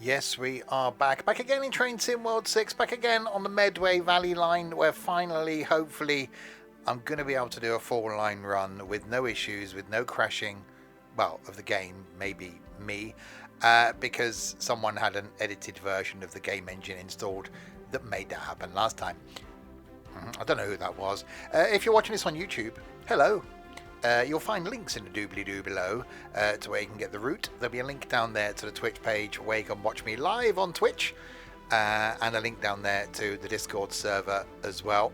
Yes, we are back. Back again in Train Sim World 6. Back again on the Medway Valley Line, where finally, hopefully, I'm going to be able to do a full line run with no issues, with no crashing. Well, of the game, maybe me. Because someone had an edited version of the game engine installed that made that happen last time. I don't know who that was. If you're watching this on YouTube, hello. You'll find links in the doobly-doo below to where you can get the route. There'll be a link down there to the Twitch page where you can watch me live on Twitch, and a link down there to the Discord server as well.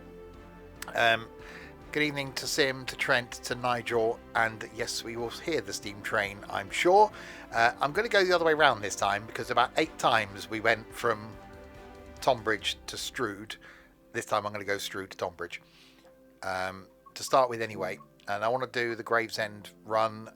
Good evening to Sim, to Trent, to Nigel, and yes, we will hear the steam train, I'm sure. I'm going to go the other way around this time, because about 8 times we went from Tonbridge to Strood. This time I'm going to go Strood to Tonbridge. To start with anyway. And I want to do the Gravesend run,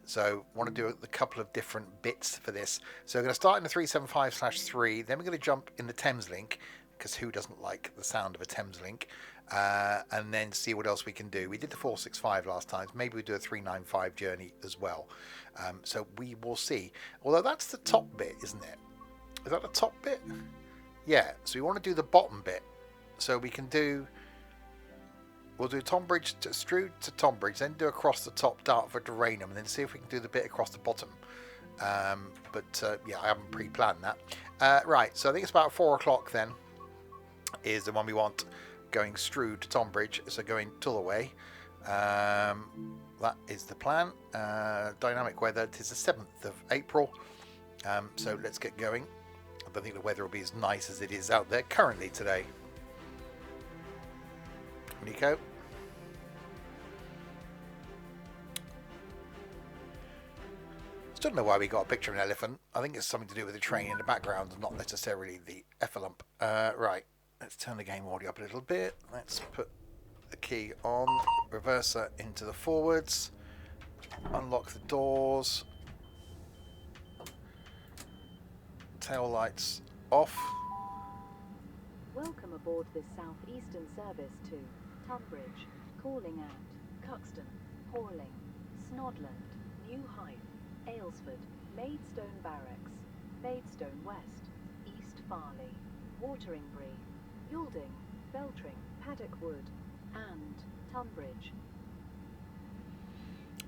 so I want to do a couple of different bits for this. So we're going to start in the 375/3, then we're going to jump in the Thameslink, because who doesn't like the sound of a Thameslink, and then see what else we can do. We did the 465 last time, so maybe we do a 395 journey as well. So we will see. Although that's the top bit, isn't it? Is that the top bit? Yeah, so we want to do the bottom bit, so we can do... We'll do Tonbridge to Strood to Tonbridge, then do across the top Dartford to Rainham, and then see if we can do the bit across the bottom. Yeah, I haven't pre-planned that. Right, so I think it's about 4 o'clock then, is the one we want, going Strood to Tonbridge, so going Tullaway. That is the plan. Dynamic weather, it is the 7th of April, so let's get going. I don't think the weather will be as nice as it is out there currently today. Nico. Still don't know why we got a picture of an elephant. I think it's something to do with the train in the background, not necessarily the effalump. Right, let's turn the game audio up a little bit. Let's put the key on, reverser into the forwards, unlock the doors, tail lights off. Welcome aboard this southeastern service to Tonbridge, calling at Cuxton, Horling, Snodland, New Hythe, Aylesford, Maidstone Barracks, Maidstone West, East Farley, Wateringbury, Yulding, Beltring, Paddock Wood, and Tonbridge.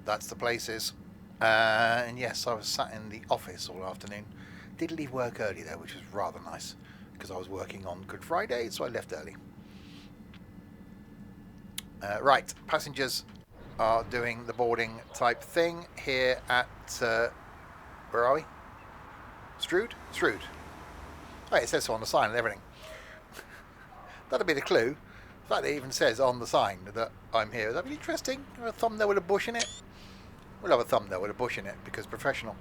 That's the places. And yes, I was sat in the office all afternoon. Did leave work early though, which was rather nice, because I was working on Good Friday, so I left early. Right, passengers are doing the boarding type thing here at, where are we? Strood? Strood. Oh, it says so on the sign and everything. That'll be the clue. The fact that it even says on the sign that I'm here. That'd be interesting. A thumbnail with a bush in it. We'll have a thumbnail with a bush in it, because professional.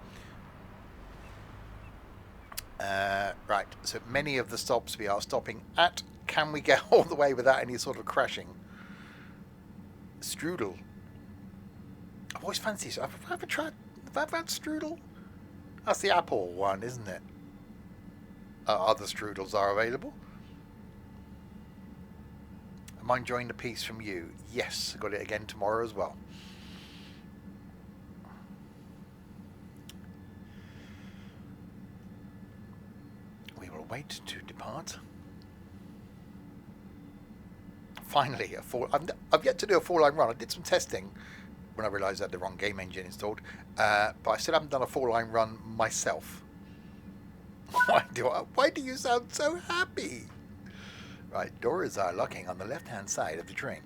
Right, so many of the stops we are stopping at. Can we get all the way without any sort of crashing? Strudel. I've always fancied. Have I ever had strudel? That's the apple one, isn't it? Other strudels are available. Am I enjoying the piece from you? Yes, I got it again tomorrow as well. We will wait to depart. Finally, I've yet to do a 4-line run. I did some testing when I realised I had the wrong game engine installed, but I still haven't done a 4-line run myself. Why do you sound so happy? Right, doors are locking on the left-hand side of the train.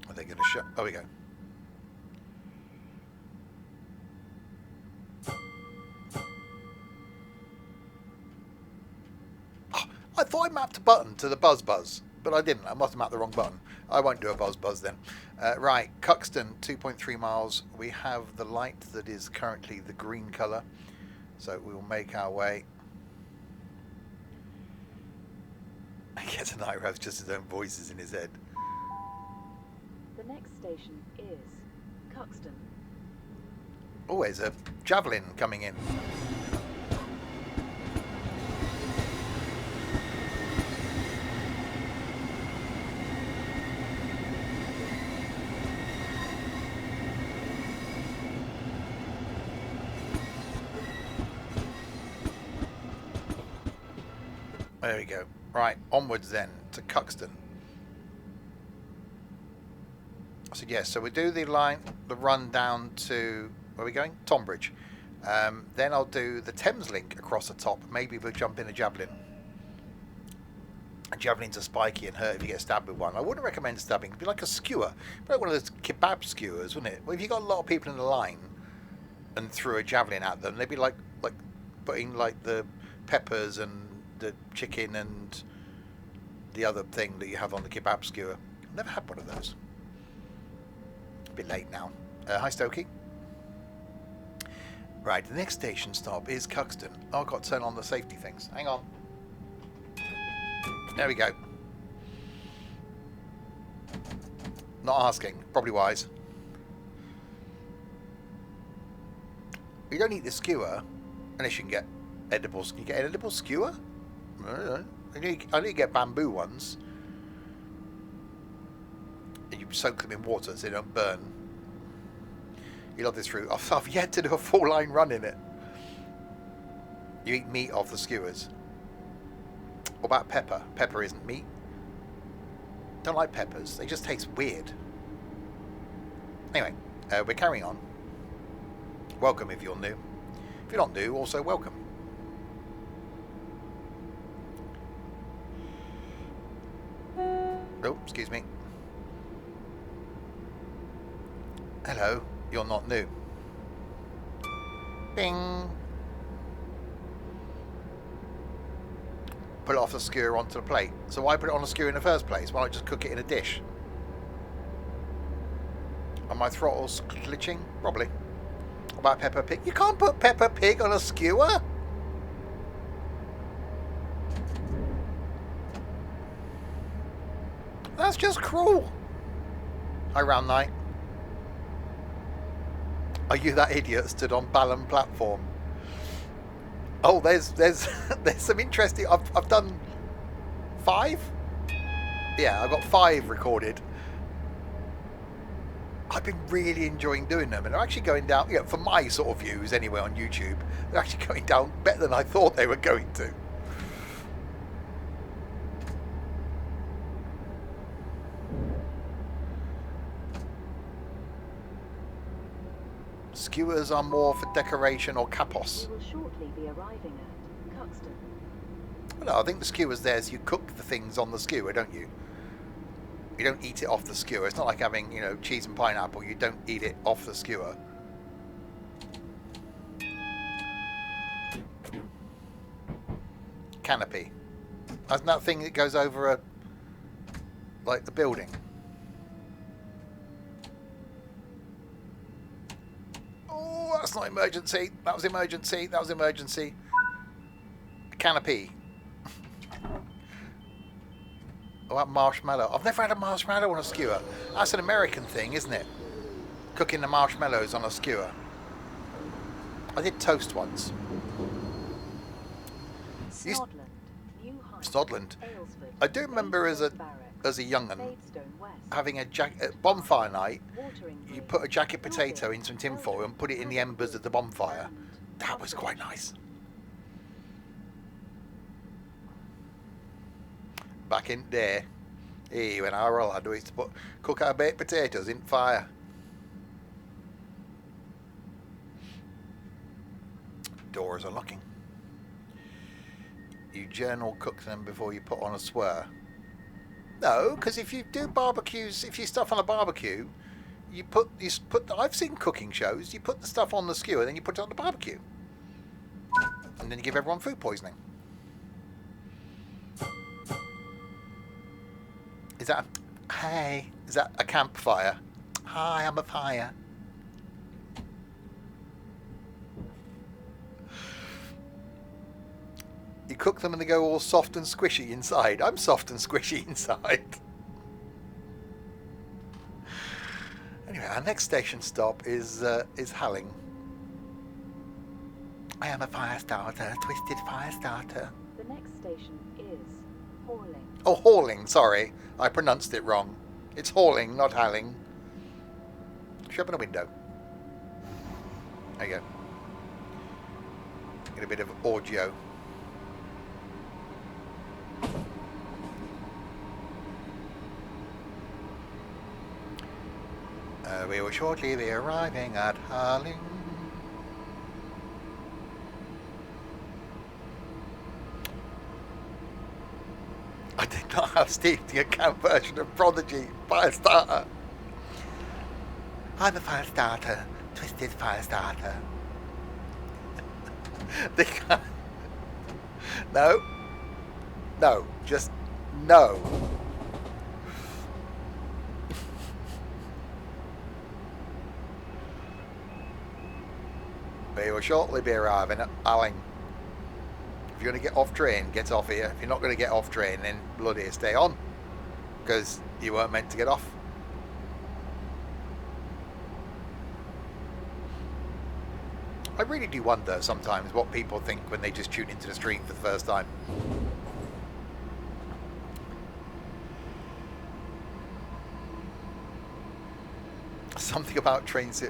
Are they going to shut? Oh, we go. I thought I mapped a button to the buzz, but I didn't. I must have mapped the wrong button. I won't do a buzz then. Right, Cuxton, 2.3 miles. We have the light that is currently the green colour, so we will make our way. I guess an Ira has just his own voices in his head. The next station is Cuxton. Oh, there's a javelin coming in. There we go. Right, onwards then to Cuxton. I said yes, so we do the run down to, where are we going? Tonbridge. Then I'll do the Thameslink across the top. Maybe we'll jump in a javelin. A javelin's are spiky and hurt if you get stabbed with one. I wouldn't recommend stabbing. It'd be like a skewer. Like one of those kebab skewers, wouldn't it? Well, if you got a lot of people in the line and threw a javelin at them, they'd be like putting like the peppers and the chicken and the other thing that you have on the kebab skewer. I've never had one of those. A bit late now. Hi, Stokey. Right, the next station stop is Cuxton. Oh, I've got to turn on the safety things. Hang on. There we go. Not asking. Probably wise. You don't eat the skewer unless you can get edibles. Can you get an edible skewer? I don't know. I know you get bamboo ones. And you soak them in water so they don't burn. You love this fruit. I've yet to do a full line run in it. You eat meat off the skewers. What about pepper? Pepper isn't meat. Don't like peppers. They just taste weird. Anyway, we're carrying on. Welcome if you're new. If you're not new, also welcome. Oh, excuse me. Hello, you're not new. Bing. Put it off the skewer onto the plate. So why put it on a skewer in the first place? Why not just cook it in a dish? Are my throttles glitching? Probably. What about Peppa Pig? You can't put Peppa Pig on a skewer! That's just cruel. Hi, Round Night. Are you that idiot that stood on Ballon platform? Oh, there's some interesting. I've done 5. Yeah, I've got 5 recorded. I've been really enjoying doing them, and they're actually going down. Yeah, for my sort of views anyway on YouTube, they're actually going down better than I thought they were going to. Skewers are more for decoration or capos. We will shortly be arriving at Cuxton. Well, no, I think the skewers there is you cook the things on the skewer, don't you? You don't eat it off the skewer. It's not like having, you know, cheese and pineapple. You don't eat it off the skewer. Canopy. Isn't that thing that goes over a, like the building? Oh, that's not emergency. That was emergency. That was emergency. A canopy. What about marshmallow? I've never had a marshmallow on a skewer. That's an American thing, isn't it? Cooking the marshmallows on a skewer. I did toast once. Snodland, New Heights, Snodland. Aylesford, I do remember as a Barracks, young'un Maidstone West, having a bonfire night. Watering You Green, put a jacket potato in some tinfoil and put it in the embers of the bonfire. That was quite nice. Back in there, when I was a lad, we used to cook our baked potatoes in fire. Doors are locking. You journal cook them before you put on a swear. No, because if you do barbecues, if you stuff on a barbecue, you put. I've seen cooking shows. You put the stuff on the skewer, then you put it on the barbecue, and then you give everyone food poisoning. Is that hey? Is that a campfire? Hi, I'm a fire. You cook them and they go all soft and squishy inside. I'm soft and squishy inside. Anyway, our next station stop is Halling. I am a fire starter, twisted fire starter. The next station is Horling. Oh, Horling, sorry. I pronounced it wrong. It's Horling, not Halling. Should open a window. There you go. Get a bit of audio. where we will shortly be arriving at Harling. I did not have Steve the account version of Prodigy Firestarter. I'm the Firestarter, Twisted Firestarter. No. No. Just no. We will shortly be arriving at Harling. If you're going to get off train, get off here. If you're not going to get off train, then bloody stay on. Because you weren't meant to get off. I really do wonder sometimes what people think when they just tune into the stream for the first time. Something about trains.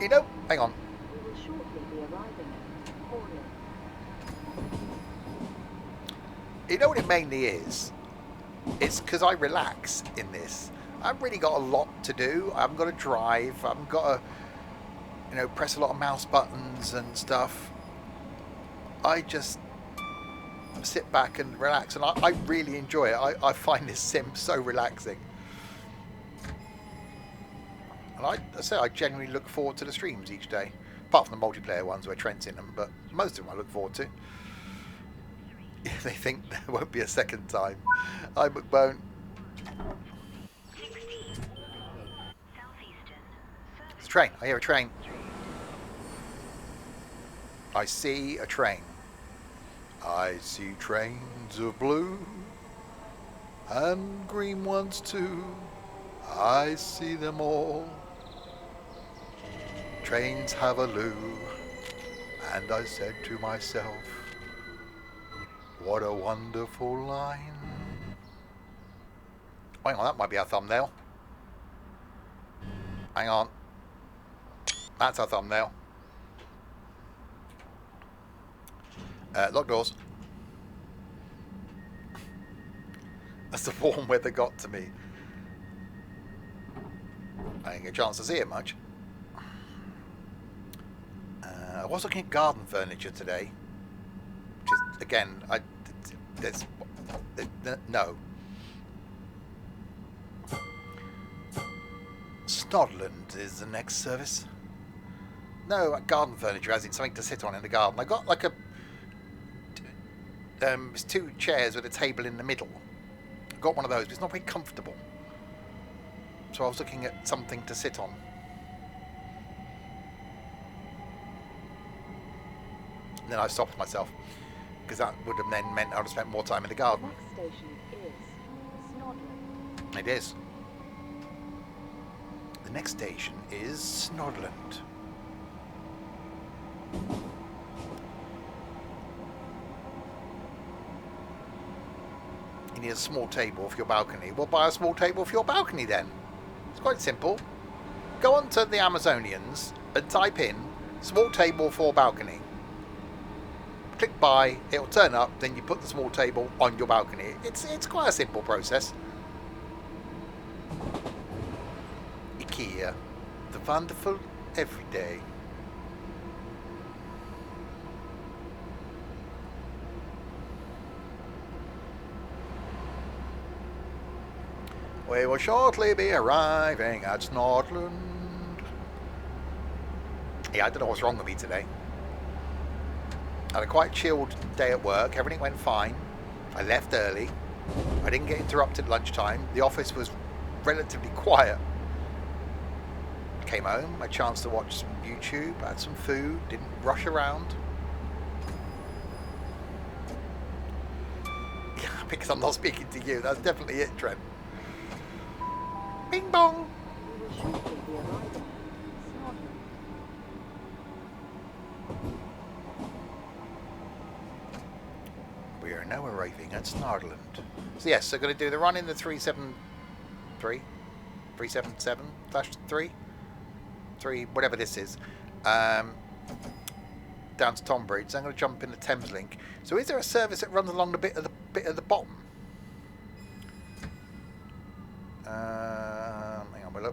You know, hang on. We will shortly be arriving at Horley. You know what it mainly is? It's because I relax in this. I haven't really got a lot to do. I haven't got to drive. I haven't got to, you know, press a lot of mouse buttons and stuff. I just sit back and relax, and I really enjoy it. I find this sim so relaxing. And I say I genuinely look forward to the streams each day. Apart from the multiplayer ones where Trent's in them, but most of them I look forward to. They think there won't be a second time. I won't. It's a train. I hear a train. I see a train. I see trains of blue and green ones too. I see them all. Trains have a loo. And I said to myself, what a wonderful line. Hang on, that might be our thumbnail. Hang on. That's our thumbnail. Lock doors. That's the warm weather got to me. I didn't get a chance to see it much. I was looking at garden furniture today. Just again, no. Snodland is the next service. No, garden furniture, as in something to sit on in the garden. I got like a it's two chairs with a table in the middle. I got one of those, but it's not very comfortable. So I was looking at something to sit on. And then I stopped myself, because that would have then meant I would have spent more time in the garden. Next station is Snodland. It is. The next station is Snodland. You need a small table for your balcony. Well, buy a small table for your balcony then. It's quite simple. Go on to the Amazonians and type in small table for balcony. Click buy, it'll turn up, then you put the small table on your balcony. It's quite a simple process. IKEA, the wonderful everyday. We will shortly be arriving at Snodland. Yeah, I don't know what's wrong with me today. I had a quite chilled day at work. Everything went fine. I left early. I didn't get interrupted at lunchtime. The office was relatively quiet. Came home, had a chance to watch some YouTube, had some food, didn't rush around. Because I'm not speaking to you. That's definitely it, Trent. Bing bong. We will shortly be arriving at Snodland. We are now arriving at Snodland. So yes, they're going to do the run in the 377/3, whatever this is, down to Tonbridge. So I'm going to jump in the Thameslink. So is there a service that runs along the bit of the bottom? Hang on, we'll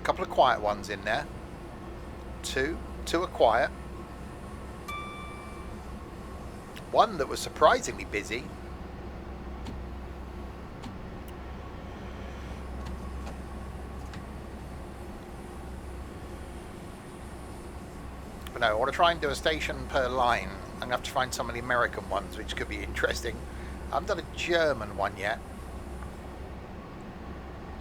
A couple of quiet ones in there. Two are quiet. One that was surprisingly busy. But no, I want to try and do a station per line. I'm going to have to find some of the American ones, which could be interesting. I haven't done a German one yet.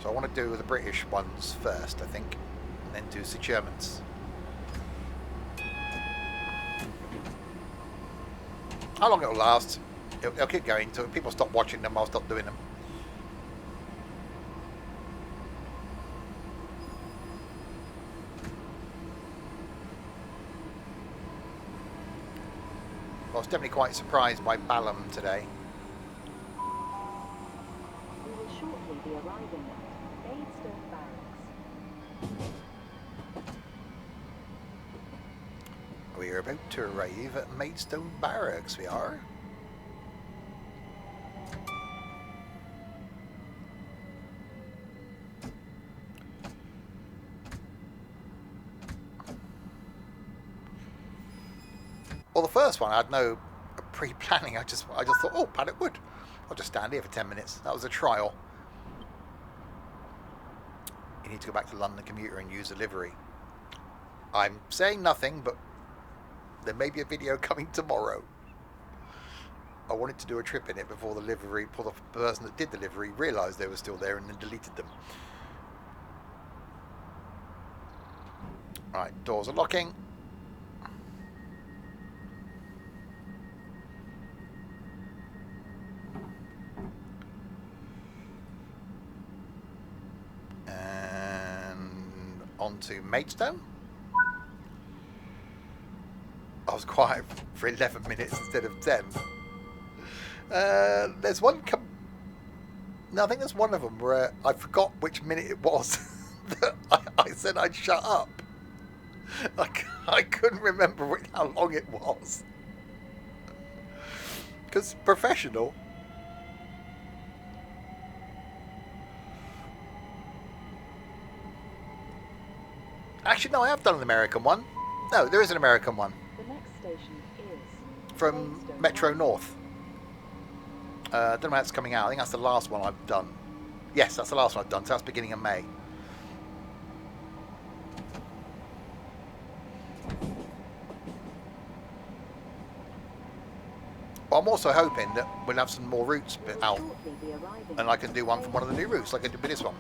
So I want to do the British ones first, I think. And then do the Germans. How long it'll last? It'll keep going until people stop watching them. I'll stop doing them. I was definitely quite surprised by Balham today. We will shortly be arriving at Maidstone Barracks. We are about to arrive at Maidstone Barracks, we are. Well, the first one I had no pre-planning. I just thought, oh, Paddock Wood. I'll just stand here for 10 minutes. That was a trial. You need to go back to London Commuter and use the livery. I'm saying nothing, but there may be a video coming tomorrow. I wanted to do a trip in it before the livery, before the person that did the livery realised they were still there and then deleted them. Right, doors are locking. And on to Maidstone. I was quiet for 11 minutes instead of 10. There's one... No, I think there's one of them where I forgot which minute it was that I said I'd shut up. I couldn't remember how long it was. Because professional... Actually, no, I have done an American one. No, there is an American one. The next station is From Maidstone Metro Barracks. North. I don't know when that's coming out. I think that's the last one I've done. Yes, that's the last one I've done. So that's beginning of May. Well, I'm also hoping that we'll have some more routes We will out. shortly be arriving And I can at do one from one of the new Maidstone. routes like I did with this one.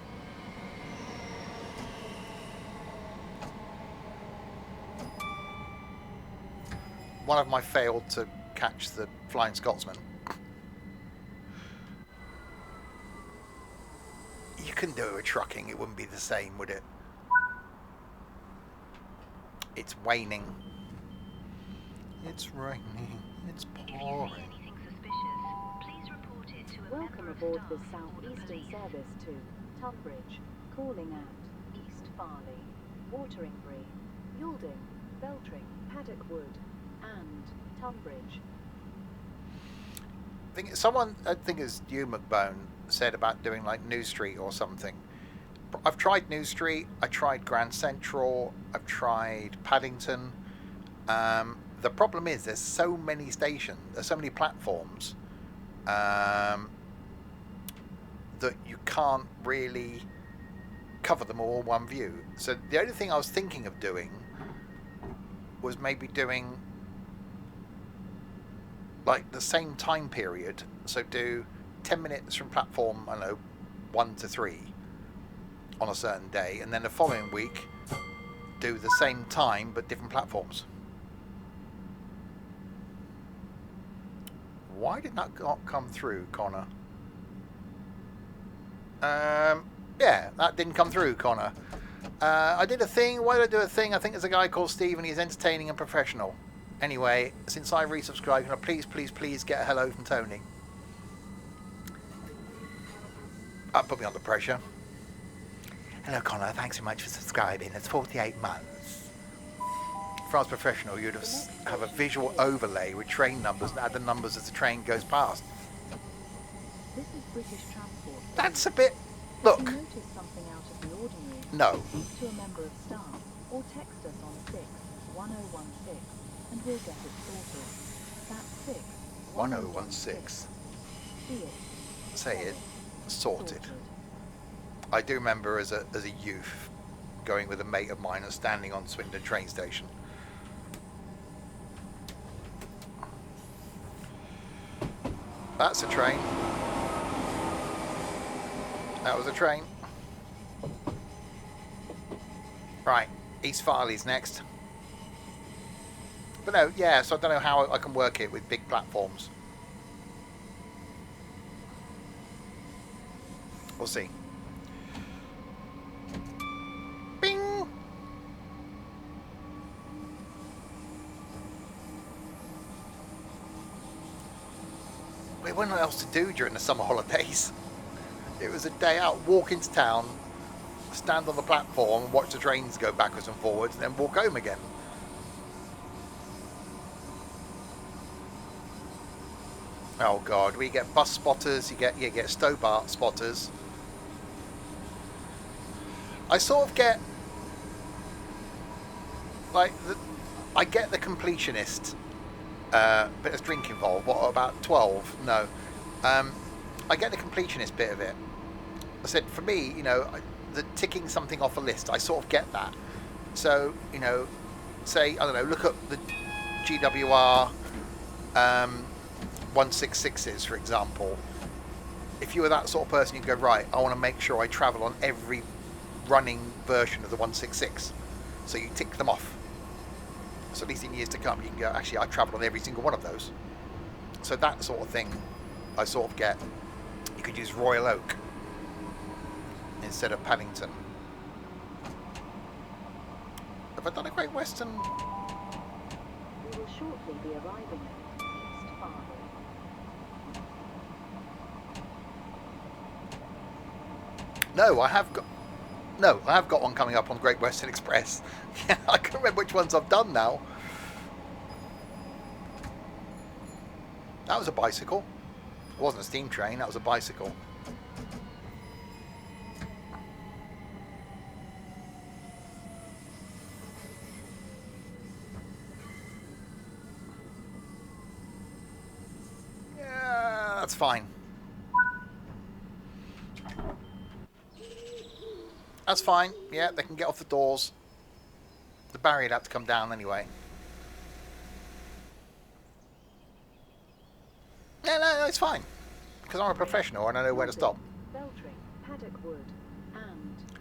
One of them I failed to catch the Flying Scotsman. You couldn't do it with trucking, it wouldn't be the same, would it? It's waning. It's raining. It's If you see pouring. anything suspicious, please report it to a Welcome member of aboard staff this or the southeastern police. service to Tonbridge, calling at East Farley, Wateringbury, Yalding, Beltring, Paddock Wood, and Tonbridge. I think it's you, McBone, said about doing like New Street or something. I've tried New Street, I tried Grand Central, I've tried Paddington. The problem is there's so many stations, there's so many platforms that you can't really cover them all in one view. So the only thing I was thinking of doing was maybe doing like the same time period. So do 10 minutes from platform, I don't know, 1 to 3 on a certain day, and then the following week do the same time but different platforms. Why did that not come through, Connor? Yeah, that didn't come through, Connor. I did a thing. Why did I do a thing? I think there's a guy called Steve and he's entertaining and professional. Anyway, since I resubscribed, can I please get a hello from Tony? That put me under pressure. Hello, Connor. Thanks so much for subscribing. It's 48 months. If I was professional, you'd have a visual overlay with train numbers and add the numbers as the train goes past. This is British Transport. That's a bit Look. If you notice something out of the ordinary, No. speak to a member of staff or text us on 61016 and we'll get it sorted. That's 1016. See it. Say it. Sorted. I do remember as a youth going with a mate of mine and standing on Swindon train station. That's a train. That was a train. Right, East Farley's next. But no, yeah, so I don't know how I can work it with big platforms. We'll see. Bing! We had nothing else to do during the summer holidays. It was a day out, walk into town, stand on the platform and watch the trains go backwards and forwards and then walk home again. Oh god, we get bus spotters, you get Stobart spotters. I sort of get like I get the completionist, but there's drink involved. What, about 12? No. I get the completionist bit of it. I said for me, you know, the ticking something off a list, I sort of get that. So, you know, say, I don't know, look up the GWR 166s, for example. If you were that sort of person, you'd go, right, I want to make sure I travel on every running version of the 166. So you tick them off. So at least in years to come, you can go, actually, I travelled on every single one of those. So that sort of thing, I sort of get. You could use Royal Oak instead of Paddington. Have I done a Great Western? We will shortly be arriving at East Farley. No, I have got. No, I have got one coming up on Great Western Express. Yeah, I can't remember which ones I've done now. That was a bicycle. It wasn't a steam train, that was a bicycle. Yeah, that's fine. That's fine. Yeah, they can get off the doors. The barrier'd have to come down anyway. No, it's fine. Because I'm a professional and I know where to stop.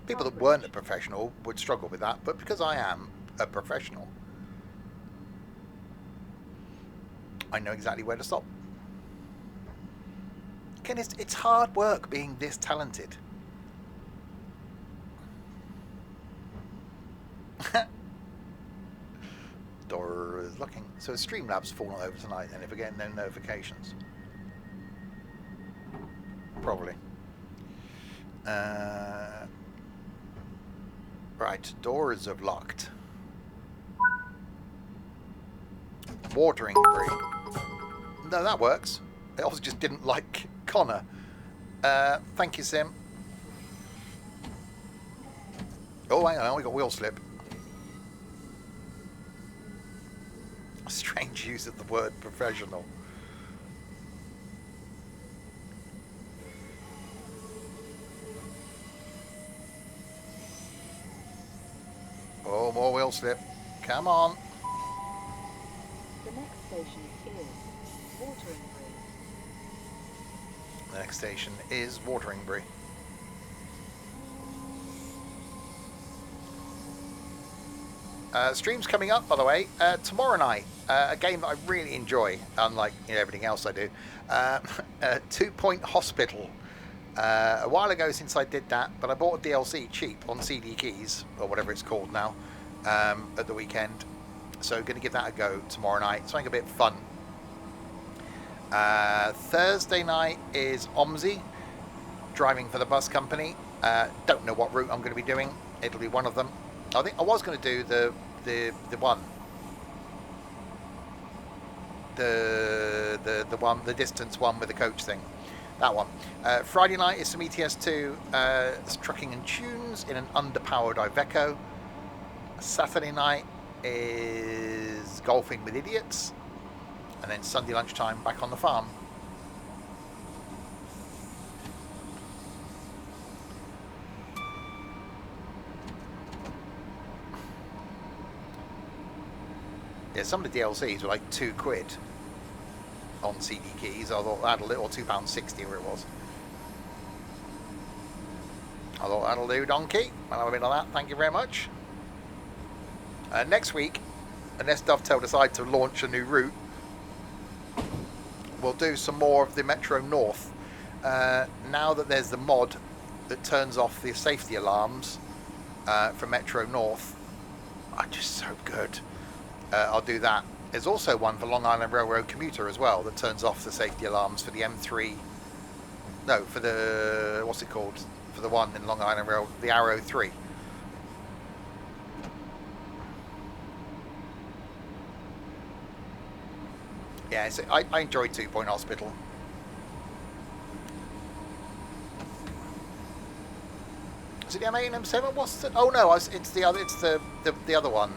People that weren't a professional would struggle with that, but because I am a professional, I know exactly where to stop. Again, it's hard work being this talented. Door is looking. So Streamlabs falling over tonight, and if we're getting no notifications, probably. Right, doors have locked. Watering brick. No, that works. It also just didn't like Connor. Thank you, Sim. Oh, hang on, we got wheel slip. Strange use of the word professional. Oh, more wheel slip. Come on. The next station is Wateringbury. The next station is Wateringbury. Stream's coming up, by the way, tomorrow night. A game that I really enjoy, unlike everything else I do. 2 Point Hospital. A while ago since I did that, but I bought a DLC cheap on CD Keys, or whatever it's called now, at the weekend. So going to give that a go tomorrow night. Something a bit fun. Thursday night is OMSI, driving for the bus company. Don't know what route I'm going to be doing. It'll be one of them. I think I was going to do the distance one with the coach thing, That one. Friday night is some ETS2 trucking and tunes in an underpowered Iveco. Saturday night is golfing with idiots. And then Sunday lunchtime back on the farm. Yeah, some of the DLCs were like £2 on CD keys. I thought that'll do, or £2.60 where it was. I thought that'll do, donkey. I'll have a bit of that, thank you very much. Next week, unless Dovetail decide to launch a new route, we'll do some more of the Metro North. Now that there's the mod that turns off the safety alarms for Metro North, are just so good. I'll do that. There's also one for Long Island Railroad commuter as well that turns off the safety alarms for the M3. No, for the, what's it called? For the one in Long Island Rail, the Arrow 3. Yeah, so I enjoyed 2 Point Hospital. Is it the M8 and M7? What's the? Oh no, it's the other. It's the other one.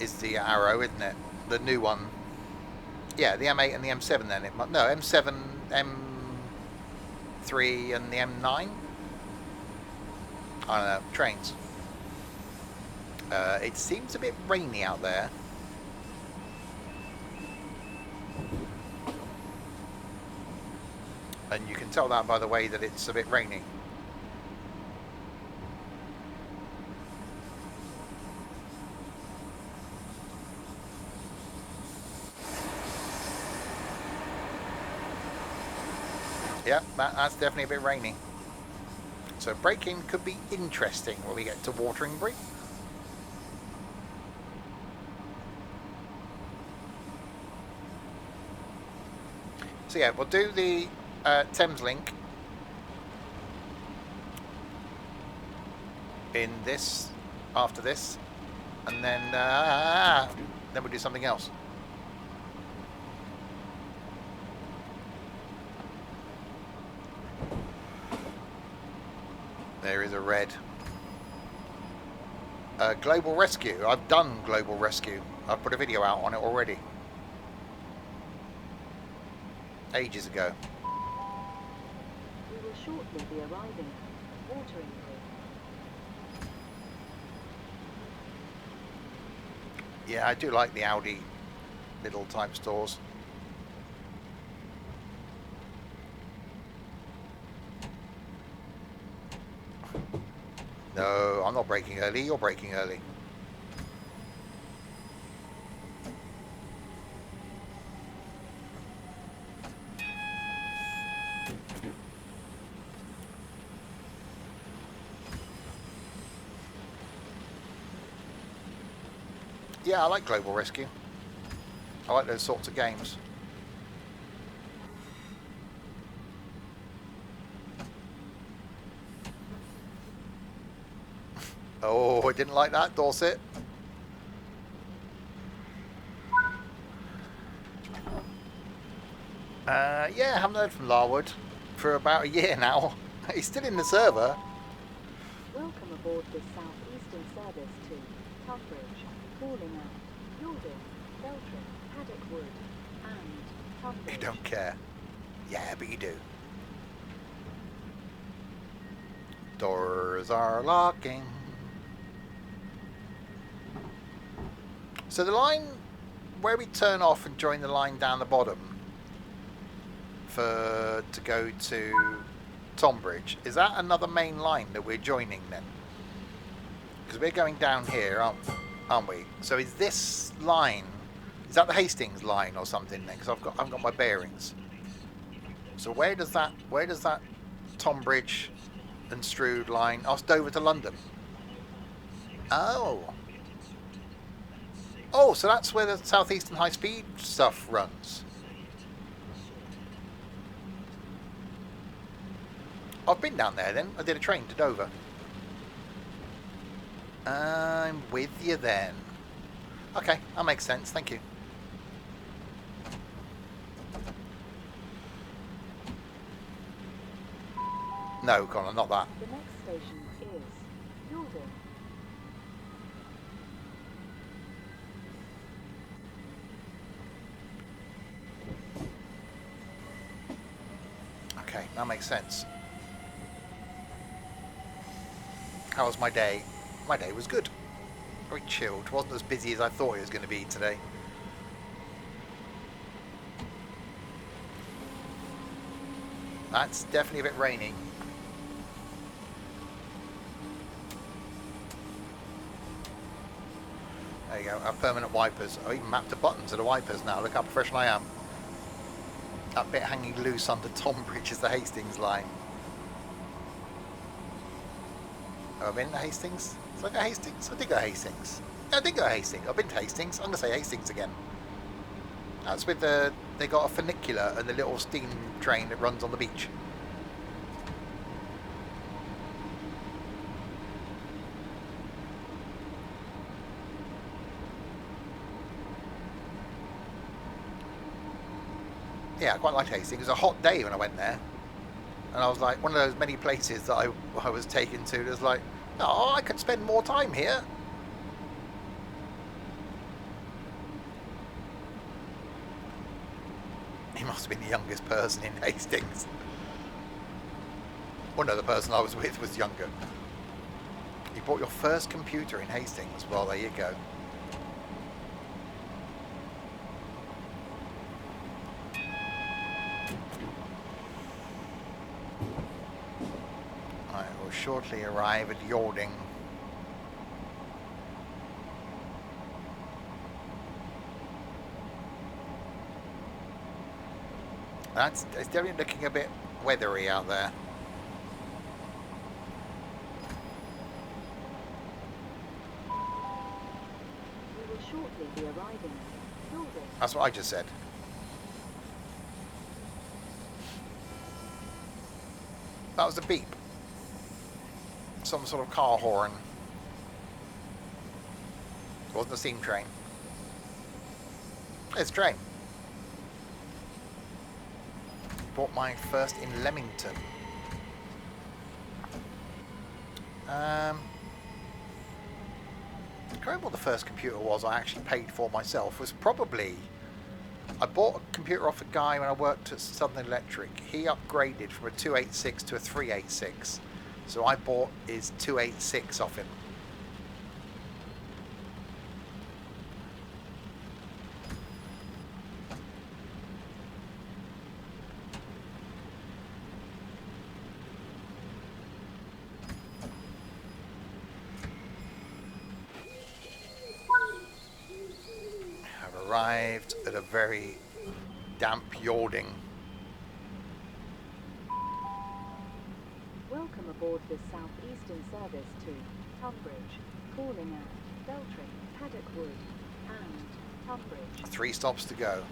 Is the Arrow, isn't it? The new one. Yeah, the M8 and the M7. Then it might, no M7, M3, and the M9. I don't know. Trains. It seems a bit rainy out there. And you can tell that by the way that it's a bit rainy. Yeah, that's definitely a bit rainy. So braking could be interesting when we get to Wateringbury. So yeah, we'll do the Thameslink in this, after this, and then we'll do something else. There is a red. Global Rescue. I've done Global Rescue. I've put a video out on it already. Ages ago. We will shortly be arriving at Wateringbury. Yeah, I do like the Audi little type stores. No, I'm not braking early. You're braking early. Yeah, I like Global Rescue. I like those sorts of games. Oh, I didn't like that, Dorset. Yeah, I haven't heard from Larwood for about a year now. He's still in the server. Welcome aboard this southeastern service to Tonbridge, Fallingham, Yalding, Beltram, Paddock Wood, and Tonbridge. You don't care. Yeah, but you do. Doors are locking. So the line where we turn off and join the line down the bottom to go to Tonbridge, is that another main line that we're joining then? Because we're going down here, aren't we? So is this line, is that the Hastings line or something then? Because I haven't got my bearings. So where does that Tonbridge and Strood line? Oh, it's Dover to London. Oh. Oh, so that's where the Southeastern High Speed stuff runs. I've been down there then. I did a train to Dover. I'm with you then. Okay, that makes sense. Thank you. No, Connor, not that. The next station is Yalding. Okay, that makes sense. How was my day? My day was good. Very chilled. Wasn't as busy as I thought it was going to be today. That's definitely a bit rainy. There you go, our permanent wipers. I even mapped the buttons of the wipers now. Look how professional I am. That bit hanging loose under Tonbridge is the Hastings line. Oh, I've been to Hastings? Did I go Hastings? I did go Hastings. Yeah, I did go Hastings. I've been to Hastings. I'm going to say Hastings again. That's with the... They got a funicular and the little steam train that runs on the beach. Yeah, I quite liked Hastings. It was a hot day when I went there. And I was like, one of those many places that I was taken to. It was like, oh, I could spend more time here. He must have been the youngest person in Hastings. Well, no, the person I was with was younger. You bought your first computer in Hastings? Well, there you go. I will shortly arrive at Yalding. It's definitely looking a bit weathery out there. We will shortly be arriving at Yalding. That's what I just said. That was the beep. Some sort of car horn. It wasn't a steam train. It's a train. Bought mine first in Leamington. I can't remember what the first computer was I actually paid for myself. It was probably... I bought a computer off a guy when I worked at Southern Electric. He upgraded from a 286 to a 386. So I bought his 286 off him. I've arrived at a very damp Yalding. Welcome aboard this southeastern service to Tonbridge, calling at Beltring, Paddock Wood, and Tonbridge. 3 stops to go.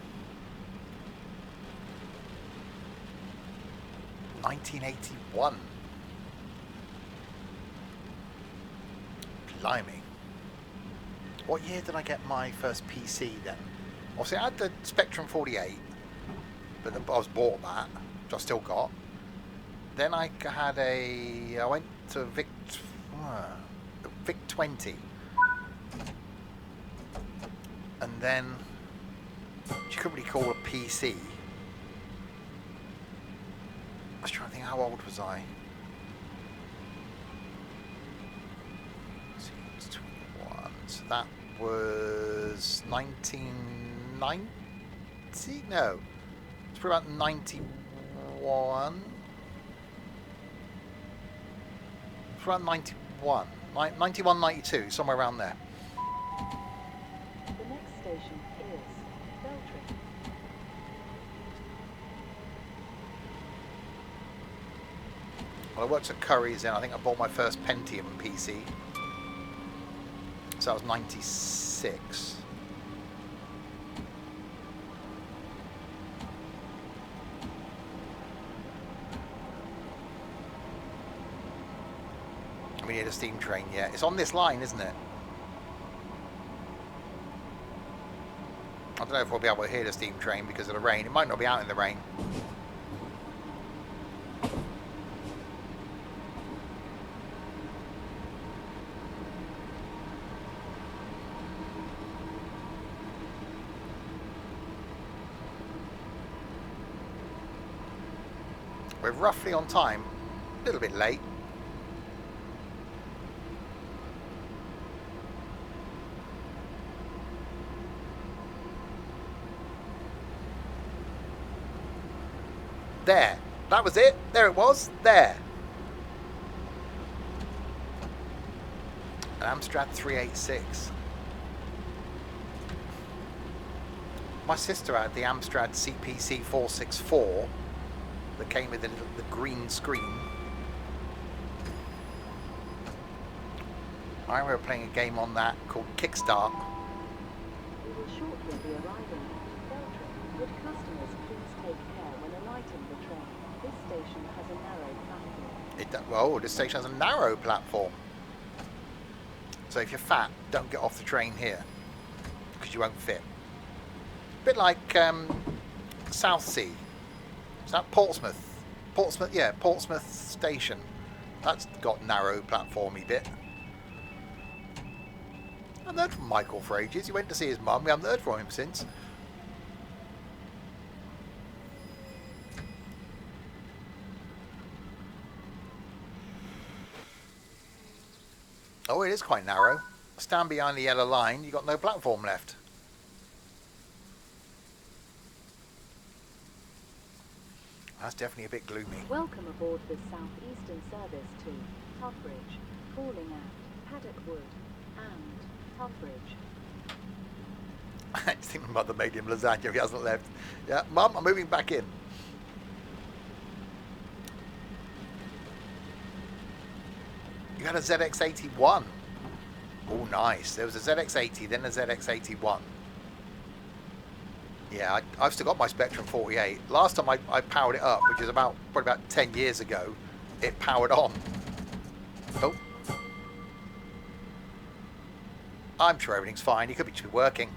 1981. Blimey. What year did I get my first PC then? Obviously I had the Spectrum 48, but I was bought that, which I still got. Then I had I went to Vic 20. And then, which you couldn't really call a PC. I was trying to think, how old was I? It's 21. So that was 1990? No. It's probably about 91. It's around 91. 91, 92, somewhere around there. The next station is Beltring. Well, I worked at Curry's and I think I bought my first Pentium PC. So that was 96. We need a steam train yet. It's on this line, isn't it? I don't know if we'll be able to hear the steam train because of the rain. It might not be out in the rain. We're roughly on time. A little bit late. There. That was it. There it was. There. An Amstrad 386. My sister had the Amstrad CPC 464 that came with the green screen. I remember playing a game on that called Kickstart. We will shortly be arriving at Beltram. Would customers please take care when alighting the train? This station has a narrow platform. Well, this station has a narrow platform. So if you're fat, don't get off the train here, because you won't fit. A bit like Southsea. Is that Portsmouth? Portsmouth, yeah, Portsmouth Station. That's got narrow platformy bit. I haven't heard from Michael for ages. He went to see his mum. We haven't heard from him since. Oh, it is quite narrow. Stand behind the yellow line. You've got no platform left. That's definitely a bit gloomy. Welcome aboard this southeastern service to Tonbridge, calling at Paddock Wood and Tonbridge. I think my mother made him lasagna if he hasn't left. Yeah, Mum, I'm moving back in. You had a ZX81. Oh, nice. There was a ZX80, then a ZX81. Yeah, I've still got my Spectrum 48. Last time I powered it up, which is probably about 10 years ago, it powered on. Oh. I'm sure everything's fine. He could just be working.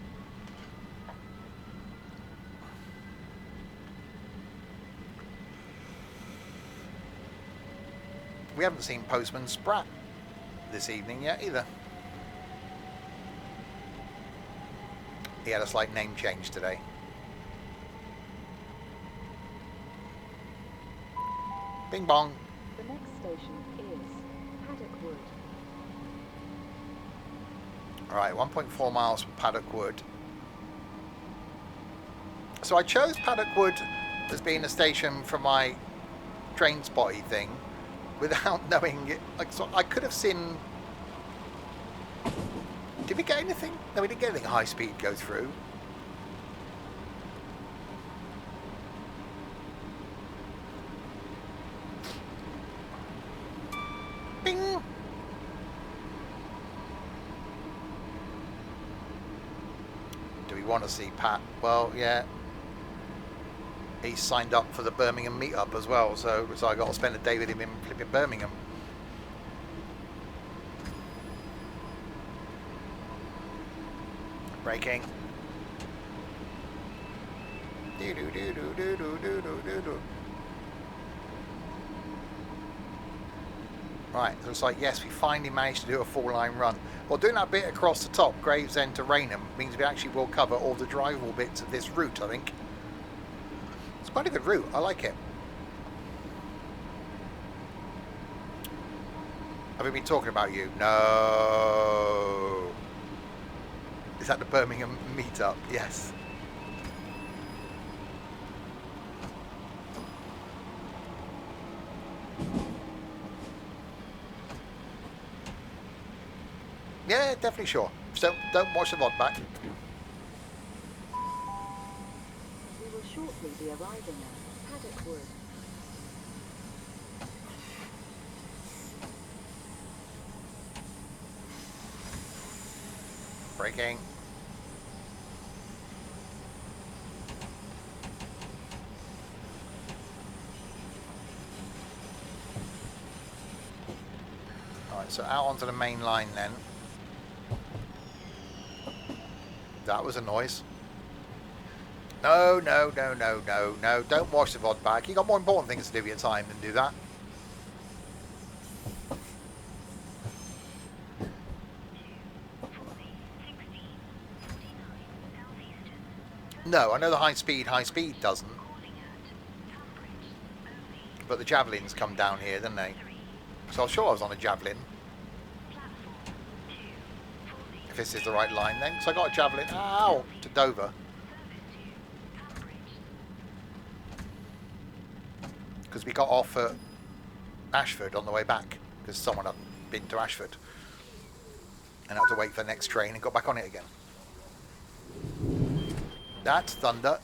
We haven't seen Postman Sprat this evening yet either. He had a slight name change today. Bing bong. The next station is Paddock Wood. Alright, 1.4 miles from Paddock Wood. So I chose Paddock Wood as being a station for my train spotty thing without knowing it. Like, so I could have seen... Did we get anything? No, we didn't get anything high speed go through. Bing! Do we want to see Pat? Well, yeah. He's signed up for the Birmingham meetup as well, so I got to spend a day with him in flipping Birmingham. Braking. Do do do do do do do do do. Right, looks like yes, we finally managed to do a 4-line run. Well, doing that bit across the top, Gravesend to Rainham, means we actually will cover all the drivable bits of this route, I think. It's quite a good route, I like it. Have we been talking about you? No. Is that the Birmingham meetup? Yes. Yeah, definitely sure. So don't watch the VOD back. We will shortly be arriving at Paddock Wood. Braking. Alright, so out onto the main line then. That was a noise. No, no, no, no, no, no. Don't watch the VOD back. You got more important things to do with your time than do that. No, I know the high speed doesn't. But the javelins come down here, don't they? So I'm sure I was on a javelin. If this is the right line then. So I got a javelin, ow, to Dover. Because we got off at Ashford on the way back. Because someone had been to Ashford. And had to wait for the next train and got back on it again. That's thunder.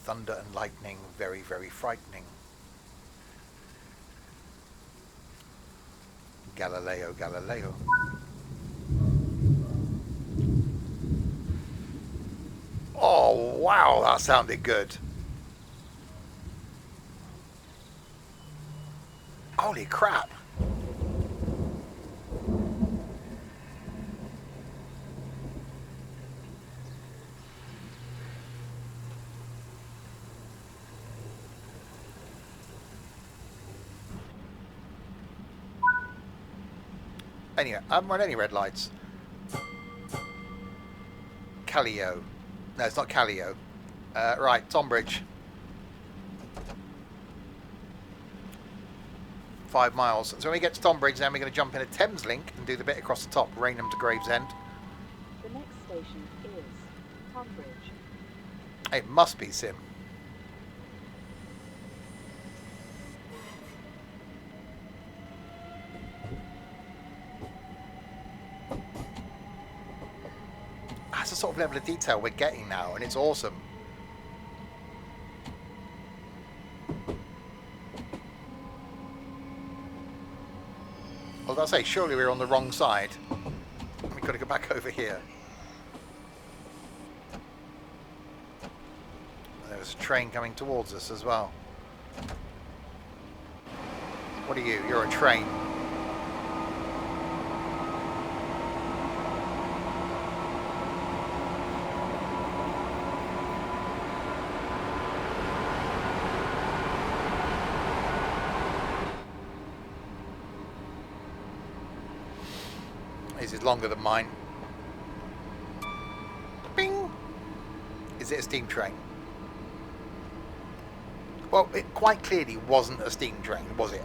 Thunder and lightning, very, very frightening. Galileo, Galileo. Oh, wow, that sounded good. Holy crap. Anyway, I haven't run any red lights. Callio. No, it's not Callio. Right, Tonbridge. 5 miles. So when we get to Tonbridge, then we're going to jump in a Thameslink and do the bit across the top, Rainham to Gravesend. The next station is Tonbridge. It must be Sim. That's the sort of level of detail we're getting now, and it's awesome. Well, I say, surely we're on the wrong side. We've got to go back over here. There's a train coming towards us as well. What are you? You're a train. This is longer than mine. Bing! Is it a steam train? Well, it quite clearly wasn't a steam train, was it?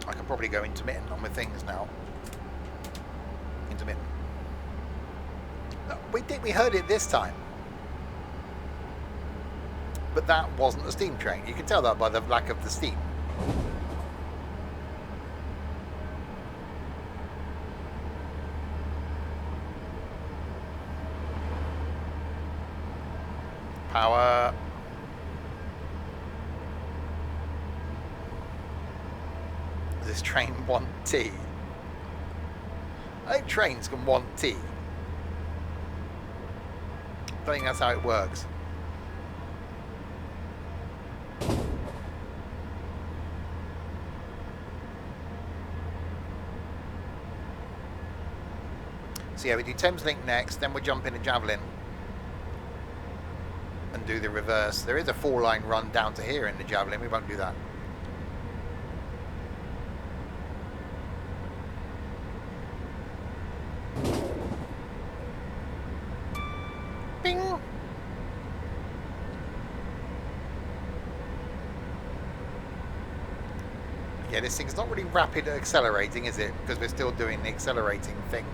I can probably go intermittent on my things now. Intermittent. No, we heard it this time. But that wasn't a steam train. You can tell that by the lack of the steam. Power. Does this train want tea? I think trains can want tea. I don't think that's how it works. So yeah, we do Thameslink next, then we'll jump in a Javelin and do the reverse. There is a 4-line run down to here in the Javelin, we won't do that. Bing! Yeah, this thing's not really rapid at accelerating, is it? Because we're still doing the accelerating thing.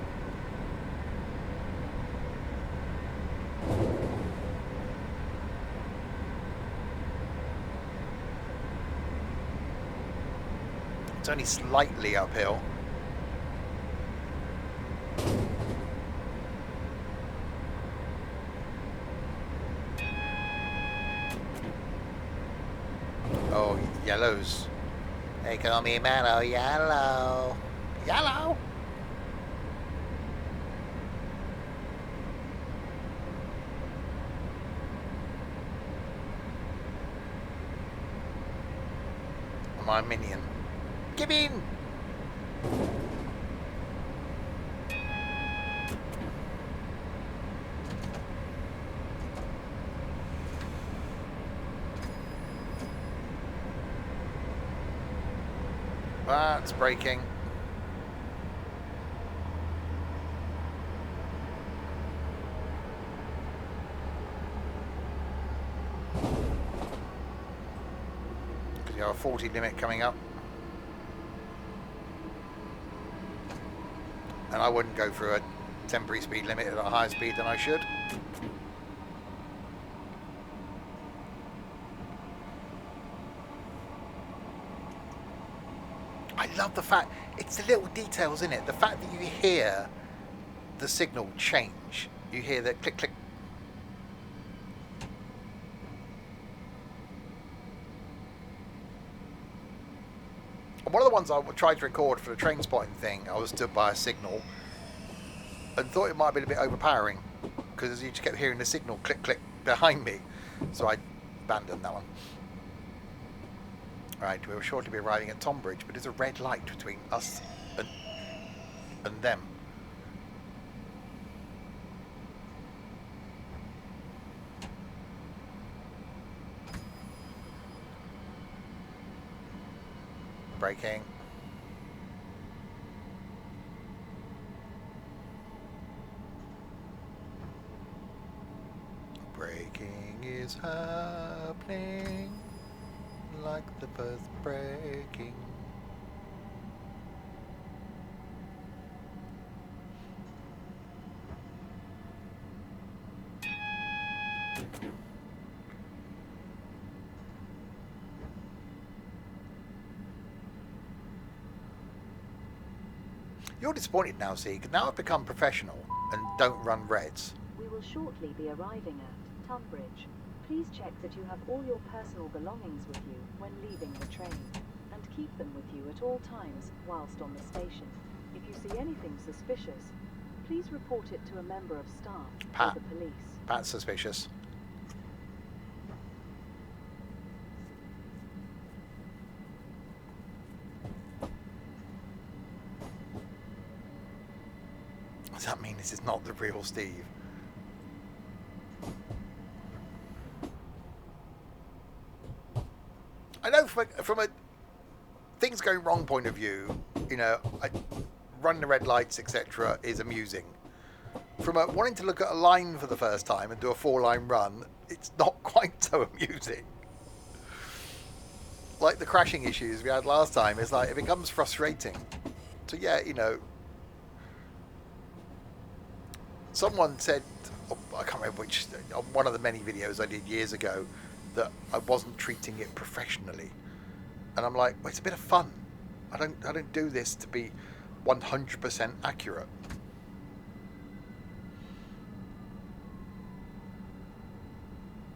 It's only slightly uphill. Oh, yellows. They call me Mellow Yellow. Yellow! My minion. Give in! That's braking. Because you have a 40 limit coming up. And I wouldn't go through a temporary speed limit at a higher speed than I should. I love the fact, it's the little details in it. The fact that you hear the signal change. You hear the click, click. And one of the ones I tried to record for the train spotting thing, I was stood by a signal and thought it might have been a bit overpowering because you just kept hearing the signal click, click behind me. So I abandoned that one. Right, we will shortly be arriving at Tonbridge, but there's a red light between us and them. Braking. Braking is happening. Like the first breaking. You're disappointed now, see, because now I've become professional and don't run reds. We will shortly be arriving at Tonbridge. Please check that you have all your personal belongings with you when leaving the train, and keep them with you at all times whilst on the station. If you see anything suspicious, please report it to a member of staff or the police. Pat's suspicious. Does that mean this is not the real Steve? I know from a things going wrong point of view, you know, running the red lights, etc., is amusing. From a wanting to look at a line for the first time and do a 4-line run, it's not quite so amusing. Like the crashing issues we had last time, it's like it becomes frustrating. So yeah, you know, someone said, I can't remember which, on one of the many videos I did years ago, that I wasn't treating it professionally, and I'm like, well, it's a bit of fun. I don't do this to be 100% accurate.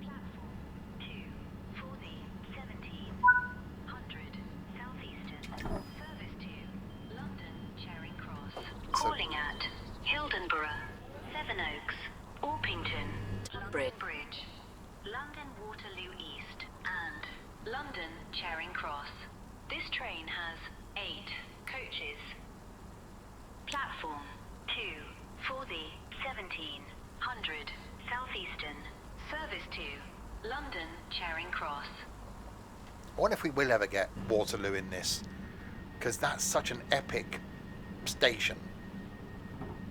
Platform 2 for the 1700 Southeastern. Service to London Charing Cross. Calling at Hildenborough, Sevenoaks, Orpington, London Bridge, London Waterloo East, and London Charing Cross. This train has 8 coaches. Platform 2 for the 1700 Southeastern. Service to London Charing Cross. I wonder if we will ever get Waterloo in this, because that's such an epic station.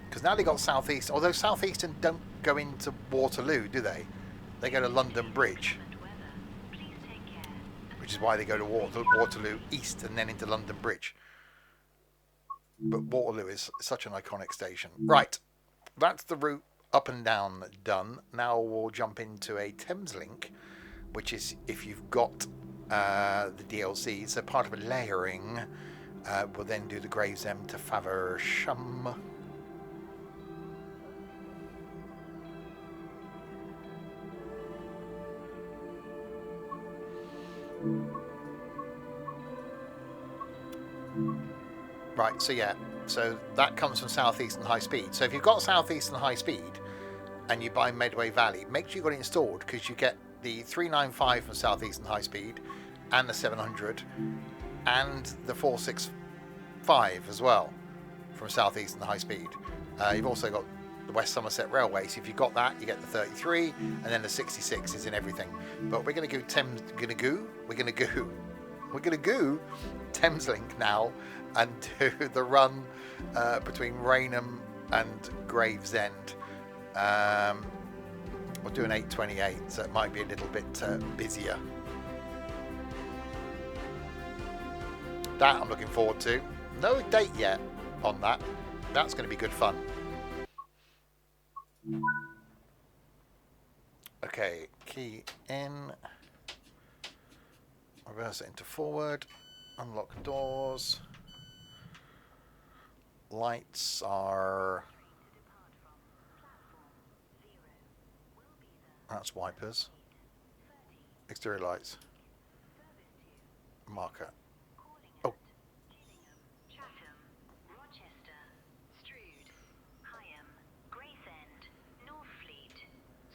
Because now they got Southeast, although Southeastern don't go into Waterloo, do they? They go to London Bridge, which is why they go to Waterloo East and then into London Bridge. But Waterloo is such an iconic station. Right, that's the route up and down done. Now we'll jump into a Thameslink, which is, if you've got the DLC, so part of a layering, we'll then do the Gravesend to Faversham. Right, so yeah, so that comes from Southeastern High Speed. So if you've got Southeastern High Speed and you buy Medway Valley, make sure you've got it installed, because you get the 395 from Southeastern High Speed and the 700 and the 465 as well from Southeastern High Speed. You've also got the West Somerset Railway, so if you've got that, you get the 33, and then the 66 is in everything. But we're going to go We're going to go Thameslink now and do the run between Rainham and Gravesend. We're doing 8:28, so it might be a little bit busier. That I'm looking forward to. No date yet on that. That's going to be good fun. Okay, key in. Reverse it into forward. Unlock doors. Lights are... That's wipers. Exterior lights. Marker. Oh. Chatham, Rochester, Strood, Higham, Gravesend, Northfleet,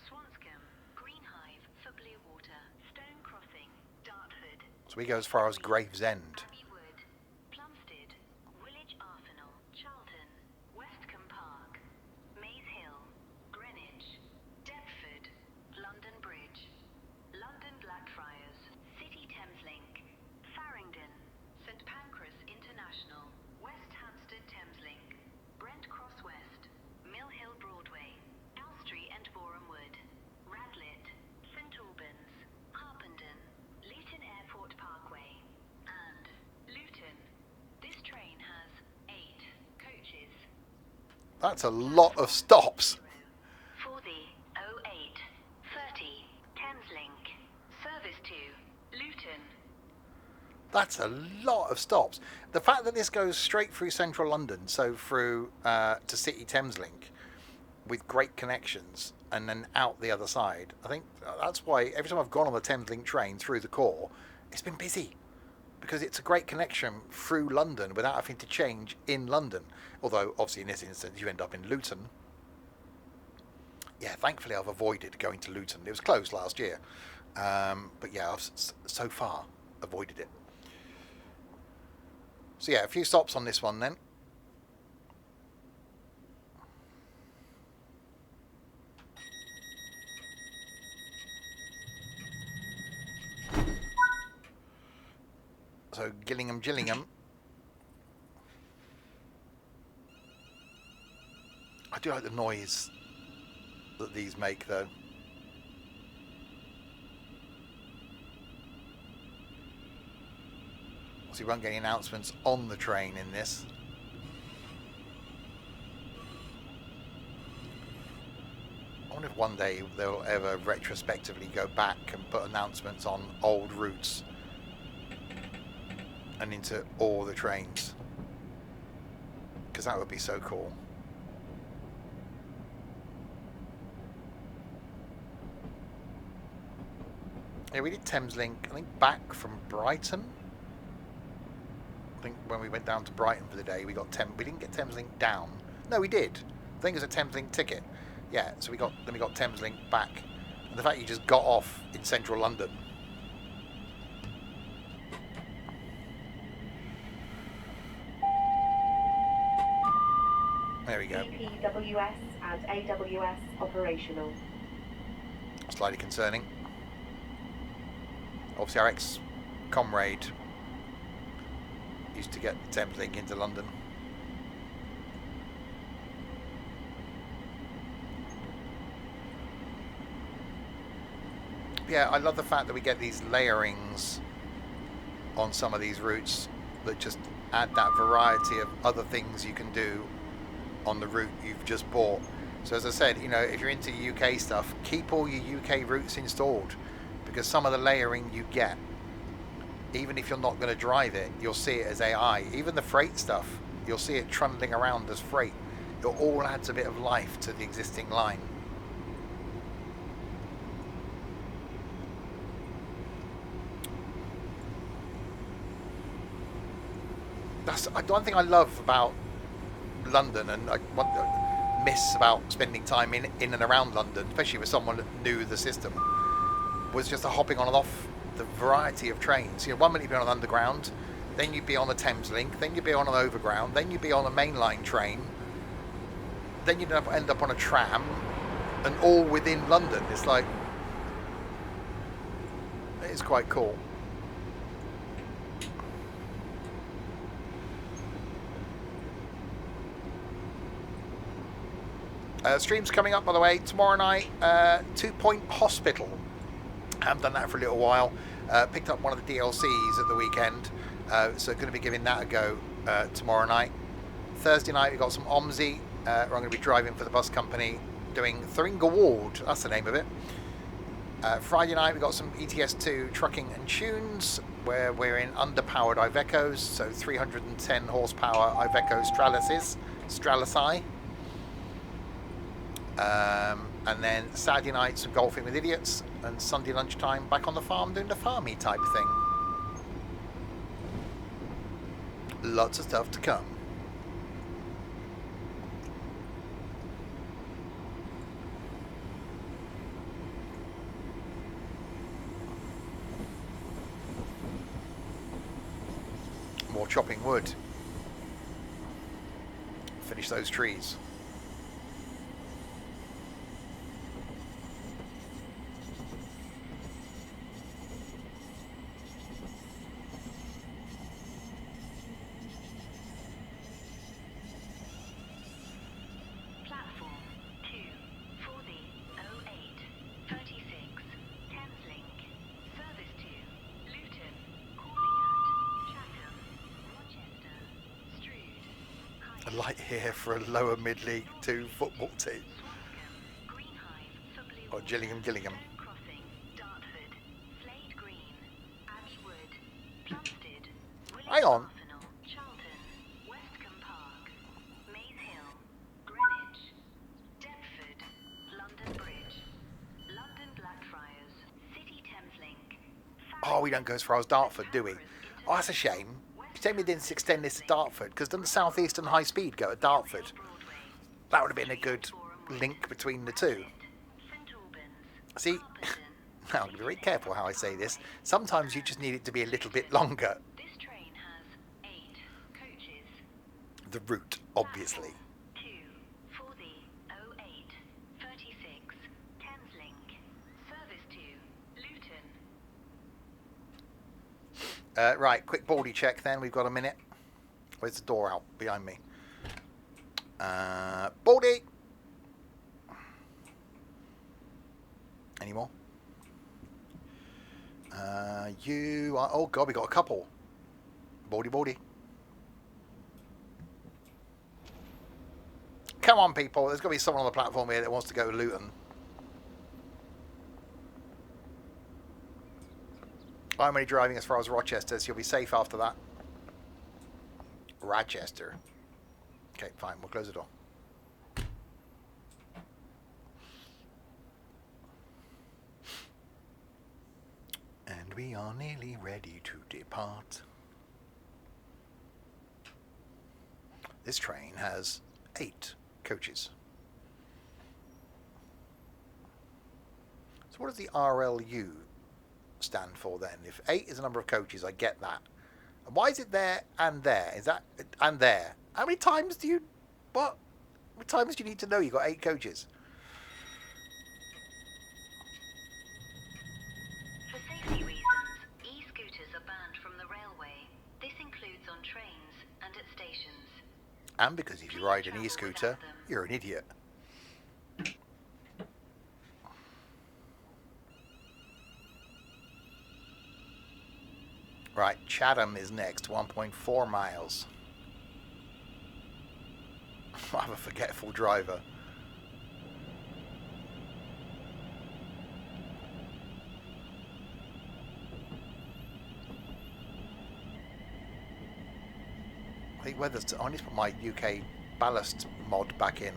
Swanscombe, Greenhive for Bluewater, Stone Crossing, Dartford. So we go as far as Gravesend. Abbeywood, Plumstead, Woolwich Arsenal, Charlton, Westcombe Park, Maze Hill, Greenwich, Deptford, London Bridge, London Blackfriars, City Thameslink, Farringdon, St Pancras International, West Hampstead Thameslink, Brent Cross West, Mill Hill Broadway, Elstree and Boreham Wood, Radlett, St Albans, Harpenden, Luton Airport Parkway, and Luton. This train has 8 coaches. That's a lot of stops. For the 0830 Thameslink, service to Luton. That's a lot of stops. The fact that this goes straight through central London, so through to City Thameslink, with great connections, and then out the other side, I think that's why every time I've gone on the Thameslink train through the core, it's been busy. Because it's a great connection through London without having to change in London. Although, obviously, in this instance, you end up in Luton. Yeah, thankfully, I've avoided going to Luton. It was closed last year. But yeah, I've so far avoided it. So yeah, a few stops on this one then. So Gillingham. I do like the noise that these make though. So you won't get any announcements on the train in this. I wonder if one day they'll ever retrospectively go back and put announcements on old routes and into all the trains, because that would be so cool. Yeah, we did Thameslink, I think, back from Brighton. I think when we went down to Brighton for the day, we didn't get Thameslink down. No, we did. I think it was a Thameslink ticket. Yeah, so we got Thameslink back. And the fact you just got off in central London. There we go. EPWS and AWS operational. Slightly concerning. Obviously our ex-comrade used to get the Thameslink into London. Yeah, I love the fact that we get these layerings on some of these routes that just add that variety of other things you can do on the route you've just bought. So as I said, you know, if you're into UK stuff, keep all your UK routes installed, because some of the layering you get, even if you're not going to drive it, you'll see it as AI. Even the freight stuff, you'll see it trundling around as freight. It all adds a bit of life to the existing line. That's one thing I love about London, and I miss about spending time in and around London, especially with someone that knew the system, was just the hopping on and off the variety of trains. You know, 1 minute you'd be on an underground, then you'd be on a Thameslink, then you'd be on an overground, then you'd be on a mainline train, then you'd end up on a tram, and all within London. It's like, it's quite cool. Stream's coming up, by the way, tomorrow night. 2 Point Hospital. I haven't done that for a little while. Picked up one of the DLCs at the weekend, so going to be giving that a go tomorrow night. Thursday night we've got some OMSI, where I'm going to be driving for the bus company, doing Thringa Ward, that's the name of it. Friday night we've got some ETS2 trucking and tunes, where we're in underpowered Ivecos, so 310 horsepower Iveco Stralici. And then Saturday night some golfing with idiots, and Sunday lunchtime back on the farm doing the farmy type thing. Lots of stuff to come. More chopping wood. Finish those trees. Platform 2 for the 08 36 Thameslink. Service to Luton, calling at Chatham, Rochester, Strood, A light here for a lower mid-league 2 football team. Swanscombe, Greenhive for Blue Or Gillingham. Stone Crossing, Dartford, Slade Green, Abbey Wood, Plumstead, Hang on. Arsenal, Charlton, Westcombe Park, Maze Hill, Greenwich, Deptford, London Bridge, London Blackfriars, City Thameslink. Oh, we don't go as far as Dartford, do we? Oh, that's a shame. You tell me they didn't extend this to Dartford, because doesn't South Eastern High Speed go at Dartford? That would have been a good link between the two. See, now I'm going to be very careful how I say this. Sometimes you just need it to be a little bit longer. This train has 8 coaches. The route, obviously. 2 for the 08 36 Thameslink. Service to Luton. Right, quick baldy check then. We've got a minute. Where's the door out behind me? Baldy! Any more? You are... Oh, God, we got a couple. Baldy. Come on, people. There's got to be someone on the platform here that wants to go to Luton. I'm only driving as far as Rochester, so you'll be safe after that. Rochester. Okay, fine. We'll close the door. And we are nearly ready to depart. This train has 8 coaches. So what does the RLU stand for then? If 8 is the number of coaches, I get that. And why is it there and there? Is that and there? How many times do you... What? How many times do you need to know you've got 8 coaches? For safety reasons, e-scooters are banned from the railway. This includes on trains and at stations. And because if you ride an e-scooter, you're an idiot. Right, Chatham is next, 1.4 miles. I have a forgetful driver. I think I need to put my UK ballast mod back in.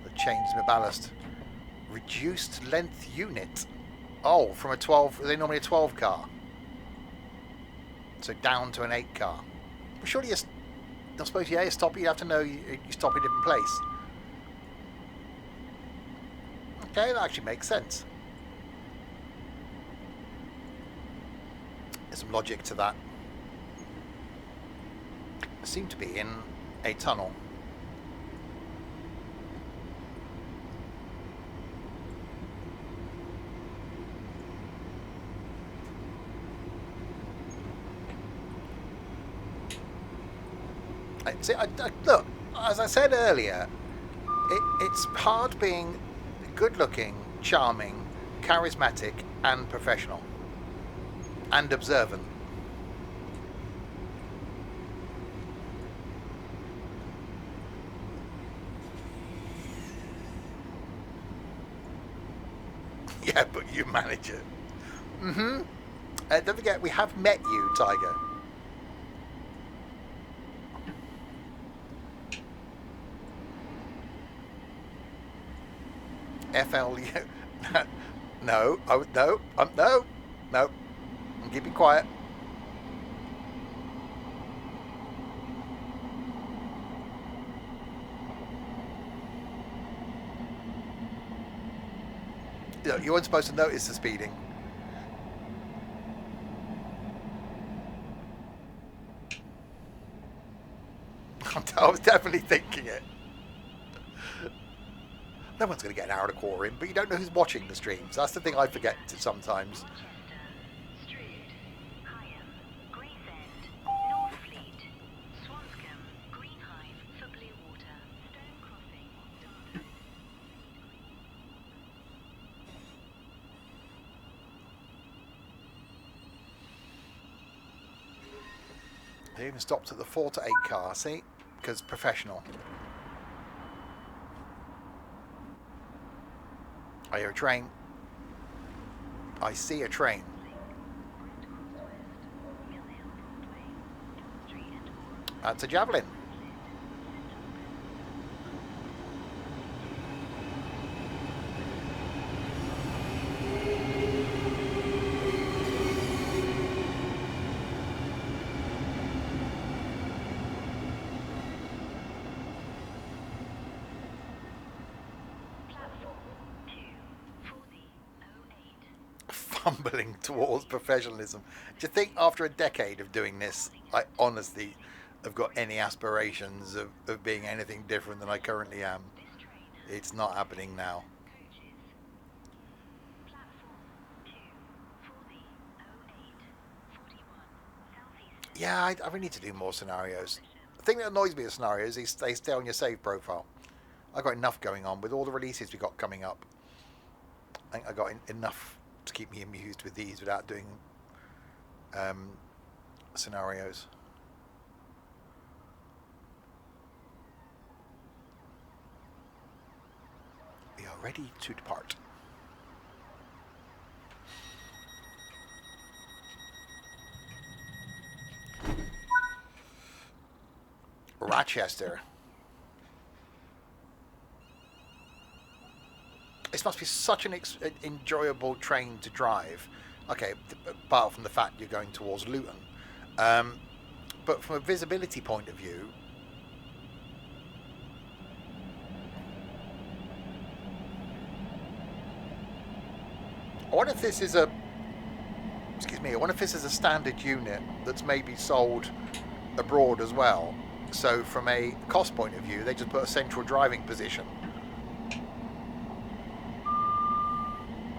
That changes my ballast. Reduced length unit. Oh, from a 12, are they normally a 12 car? So down to an 8 car. Well, surely I suppose, yeah, you stop, you have to know you stop in a different place. Okay, that actually makes sense. There's some logic to that. I seem to be in a tunnel. Look, as I said earlier, It's hard being good looking, charming, charismatic and professional. And observant. Yeah, but you manage it. Mm-hmm. Don't forget, we have met you, Tiger. FLU. No, no, no, no. I'm keeping quiet. You weren't supposed to notice the speeding. I was definitely thinking it. No one's going to get an hour and a quarter in, but you don't know who's watching the streams. That's the thing I forget sometimes. Rochester, Strood, Higham, Gravesend, Northfleet, Swanscombe, Greenhive for Blue Water, Stone Crossing, Dartford. They even stopped at the 4 to 8 car, see? Because professional. I hear a train. I see a train. That's a Javelin. Fumbling towards professionalism. Do you think after a decade of doing this, I honestly have got any aspirations of being anything different than I currently am? It's not happening now. Yeah, I really need to do more scenarios. The thing that annoys me with scenarios is they stay on your save profile. I've got enough going on with all the releases we got coming up. I think I got enough to keep me amused with these without doing scenarios. We are ready to depart. Rochester. This must be such an enjoyable train to drive. Okay, apart from the fact you're going towards Luton. But from a visibility point of view, I wonder if this is a, I wonder if this is a standard unit that's maybe sold abroad as well. So from a cost point of view, they just put a central driving position.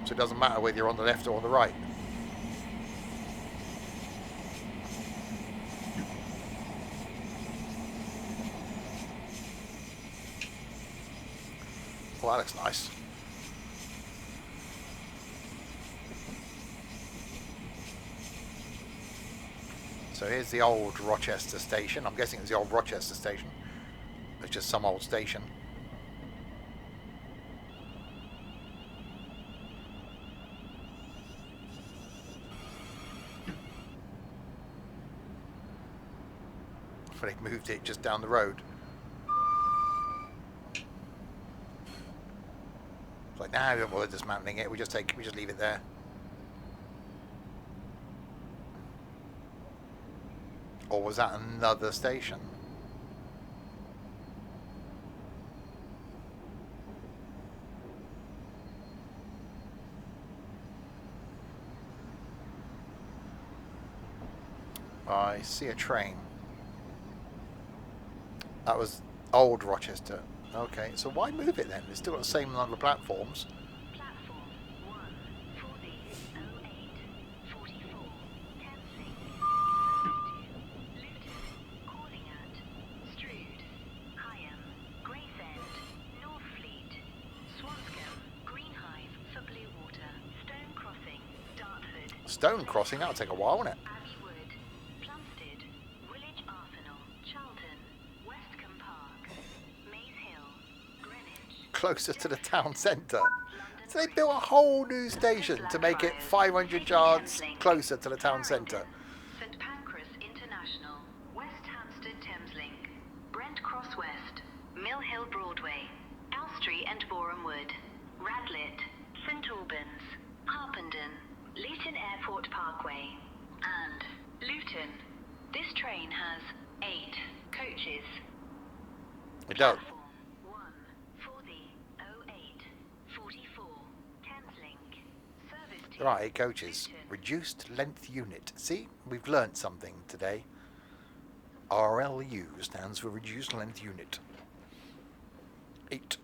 So it doesn't matter whether you're on the left or on the right. Well, that looks nice. So here's the old Rochester station. I'm guessing it's the old Rochester station. It's just some old station. They've moved it just down the road. It's like, nah, we don't bother dismantling it. We just leave it there. Or was that another station? I see a train. That was old Rochester. Okay, so why move it then? It's still got the same number of platforms. Platform 1 for the 08 44 Thameslink Luton calling at Strood, Higham, Gravesend, North Stone crossing, that'll take a while, won't it? Abbeywood, Plumstead, Woolwich Arsenal, Charlton, Westcombe Park, Maze Hill, Greenwich. Closer to the town centre. So they built a whole new station to make it 500 yards closer to the town centre. St Pancras International, West Hampstead Thameslink, Brent Cross West, Mill Hill Broadway, Elstree and Boreham Wood, Radlett, St Albans, Harpenden, Luton Airport Parkway, and Luton. This train has 8 coaches. It does. Platform 1 for the 0844 Thameslink. Service to Right, 8 coaches. Luton. Reduced length unit. See, we've learnt something today. RLU stands for reduced length unit. 8.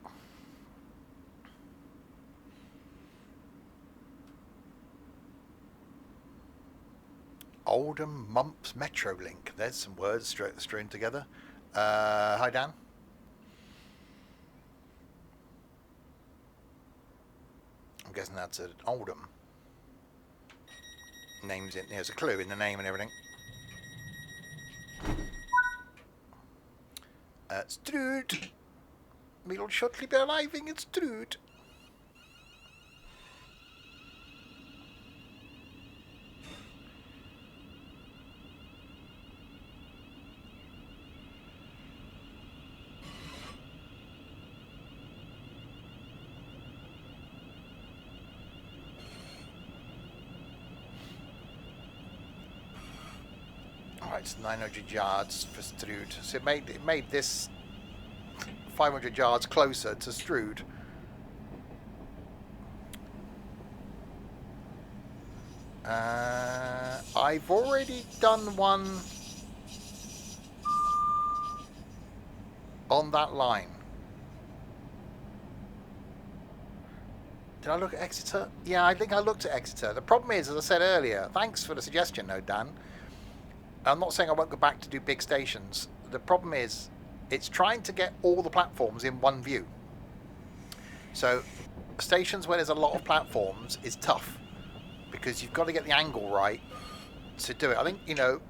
Oldham Mumps Metrolink. There's some words strewn together. Hi, Dan. I'm guessing that's an Oldham. Names in there's a clue in the name and everything. Strood. We'll shortly be arriving at Strood. Alright, it's 900 yards for Strood. So it made this 500 yards closer to Strood. I've already done one on that line. Did I look at Exeter? Yeah, I think I looked at Exeter. The problem is, as I said earlier, thanks for the suggestion, though, Dan. I'm not saying I won't go back to do big stations. The problem is, it's trying to get all the platforms in one view. So, stations where there's a lot of platforms is tough because you've got to get the angle right to do it. I think,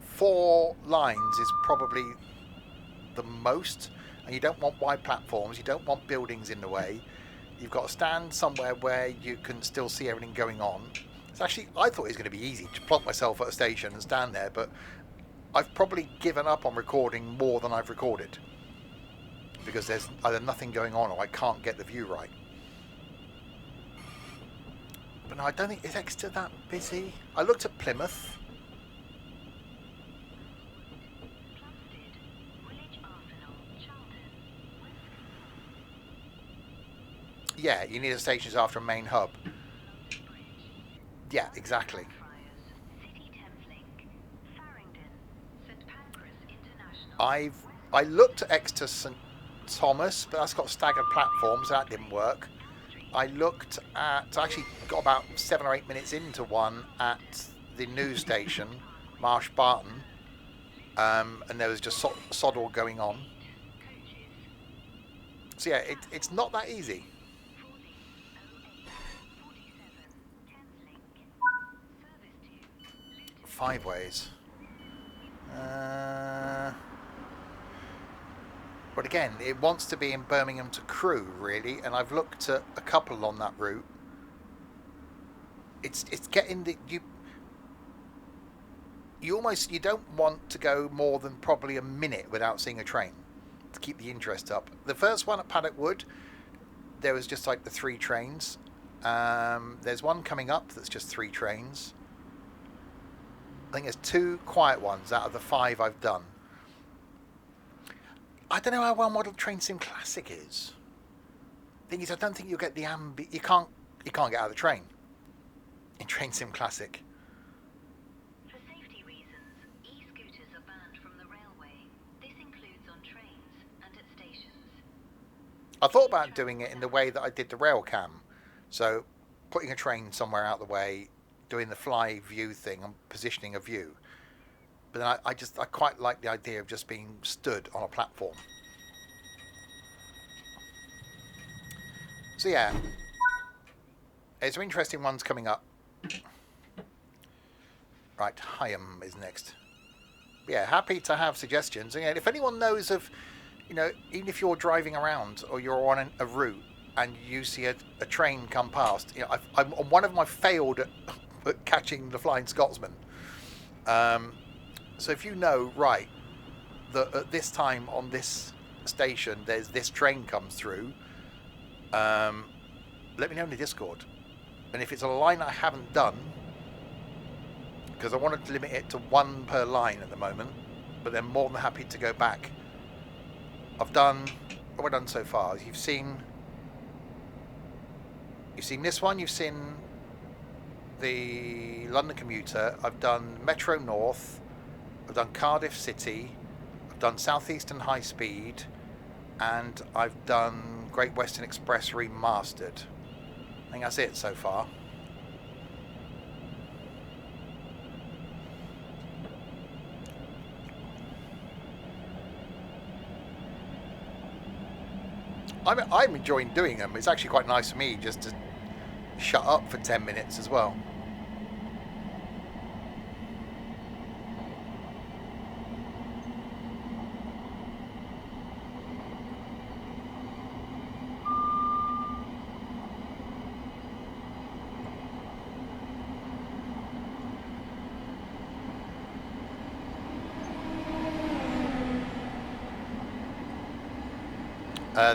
4 lines is probably the most, and you don't want wide platforms, you don't want buildings in the way. You've got to stand somewhere where you can still see everything going on. It's actually, I thought it was going to be easy to plonk myself at a station and stand there, but I've probably given up on recording more than I've recorded because there's either nothing going on or I can't get the view right. But no, I don't think, is Exeter that busy? I looked at Plymouth. Yeah, you need a station after a main hub. Yeah, exactly. I looked at Exeter St Thomas, but that's got staggered platforms, so that didn't work. I looked at, I actually got about 7 or 8 minutes into one at the news station, Marsh Barton, and there was just sod all going on. So yeah, it's not that easy. 5 ways. But again, it wants to be in Birmingham to Crewe, really, and I've looked at a couple on that route. It's getting the you don't want to go more than probably a minute without seeing a train to keep the interest up. The first one at Paddock Wood, there was just like the 3 trains. There's one coming up that's just 3 trains. I think there's 2 quiet ones out of the 5 I've done. I don't know how well modelled Train Sim Classic is. Thing is, I don't think you'll get the you can't get out of the train in Train Sim Classic. For safety reasons, e-scooters are banned from the railway. This includes on trains and at stations. I thought about doing it in the way that I did the rail cam. So, putting a train somewhere out the way, doing the fly view thing and positioning a view. But then I quite like the idea of just being stood on a platform. So yeah, there's some interesting ones coming up. Right, Hyam is next. Yeah, happy to have suggestions. And if anyone knows of, you know, even if you're driving around or you're on a route and you see a train come past, you know, I'm on one of my failed at catching the Flying Scotsman. So if you know, right, that at this time on this station there's this train comes through, let me know in the Discord. And if it's a line I haven't done, because I wanted to limit it to one per line at the moment, but then more than happy to go back. I've done, what have I done so far? You've seen this one, you've seen the London Commuter, I've done Metro North, I've done Cardiff City, I've done Southeastern High Speed, and I've done Great Western Express Remastered. I think that's it so far. I'm enjoying doing them. It's actually quite nice for me just to shut up for 10 minutes as well.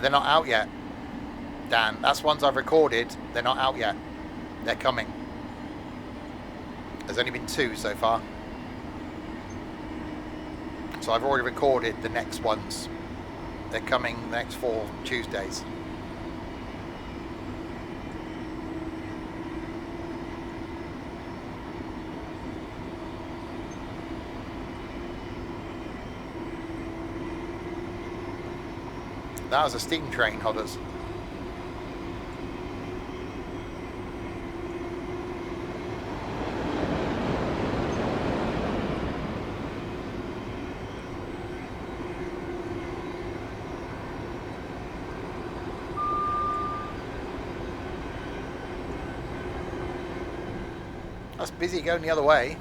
They're not out yet, Dan. That's ones I've recorded. They're not out yet. They're coming. There's only been 2 so far. So I've already recorded the next ones. They're coming the next 4 Tuesdays. That was a steam train, Hodders. That's busy going the other way.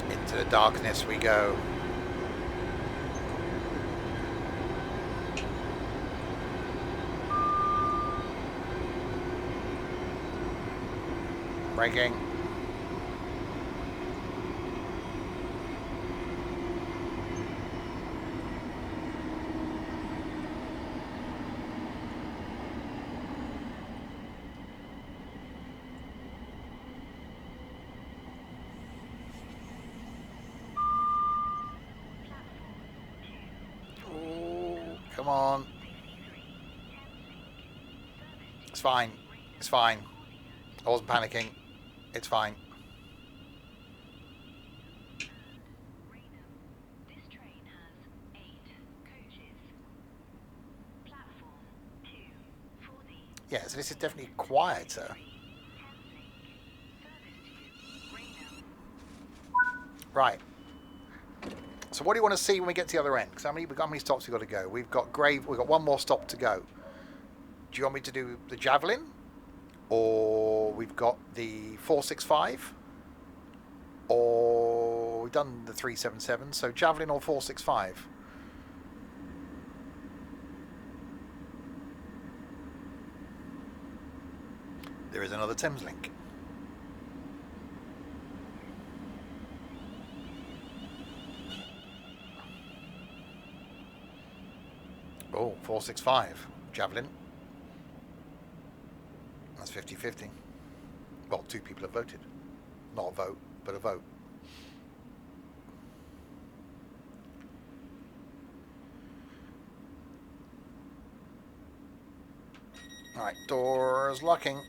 Into the darkness we go. Braking. Come on. It's fine. It's fine. I wasn't panicking. It's fine. This train has 8 coaches. Platform 2 for the Yeah, so this is definitely quieter. Right. So what do you want to see when we get to the other end? Because how many stops we've got to go? We've got one more stop to go. Do you want me to do the Javelin? Or we've got the 465? Or we've done the 377. So Javelin or 465? There is another Thameslink. Oh, 465. Javelin. That's 50-50. Well, 2 people have voted. Not a vote, but a vote. Alright, doors locking.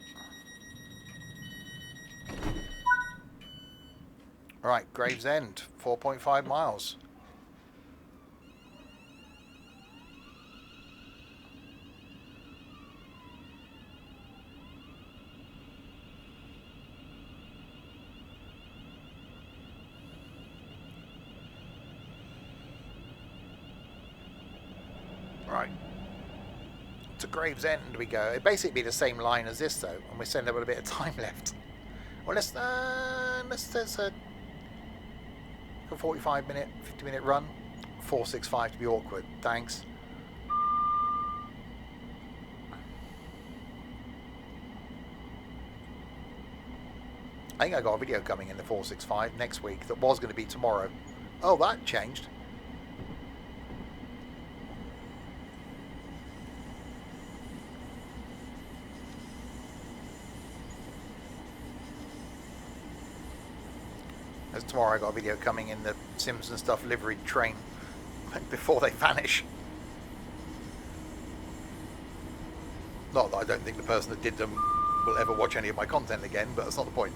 Right, Gravesend, 4.5 miles. To Gravesend we go. It'd basically be the same line as this though, and we're saying there with a bit of time left. Well, let's a 45-minute, 50-minute run. 465 to be awkward. Thanks. I think I got a video coming in the 465 next week that was going to be tomorrow. Oh, that changed. As tomorrow I got a video coming in the Simpson Stuff liveried train before they vanish. Not that I don't think the person that did them will ever watch any of my content again, but that's not the point.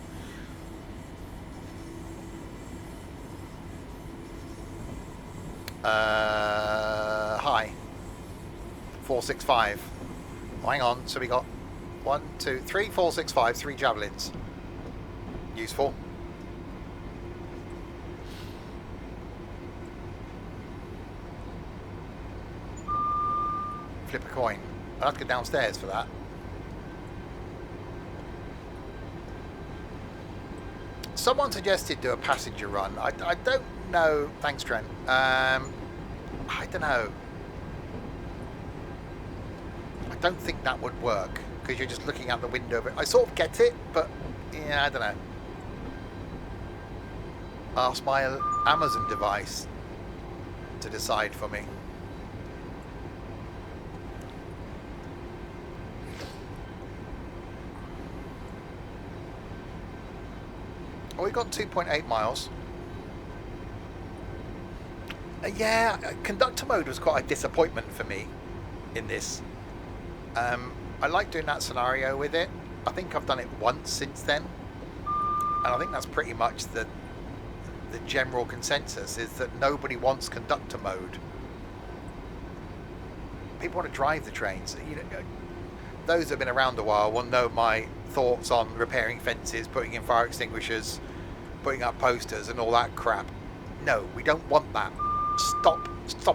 Hi. 465. Oh, hang on, so we got 1, 2, 3, 4, 6, 5, 3 javelins. Useful. Flip a coin. I'll have to go downstairs for that. Someone suggested do a passenger run. I don't know. Thanks, Trent. I don't know. I don't think that would work because you're just looking out the window. But I sort of get it, but yeah, I don't know. Ask my Amazon device to decide for me. Oh, we got 2.8 miles. Yeah, conductor mode was quite a disappointment for me in this. I like doing that scenario with it. I think I've done it once since then. And I think that's pretty much the general consensus, is that nobody wants conductor mode. People want to drive the trains. You know, those that have been around a while will know my thoughts on repairing fences, putting in fire extinguishers, putting up posters and all that crap. No, we don't want that. Stop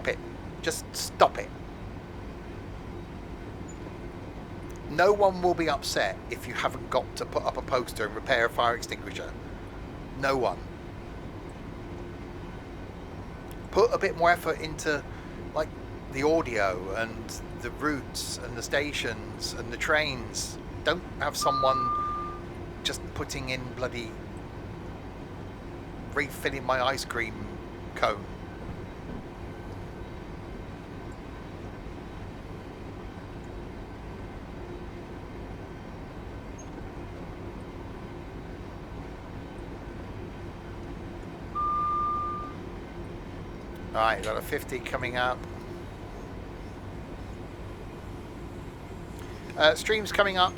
it. Just stop it. No one will be upset if you haven't got to put up a poster and repair a fire extinguisher. No one. Put a bit more effort into like the audio and the routes and the stations and the trains. Don't have someone just putting in bloody refilling my ice cream cone. Alright, got a 50 coming up. Streams coming up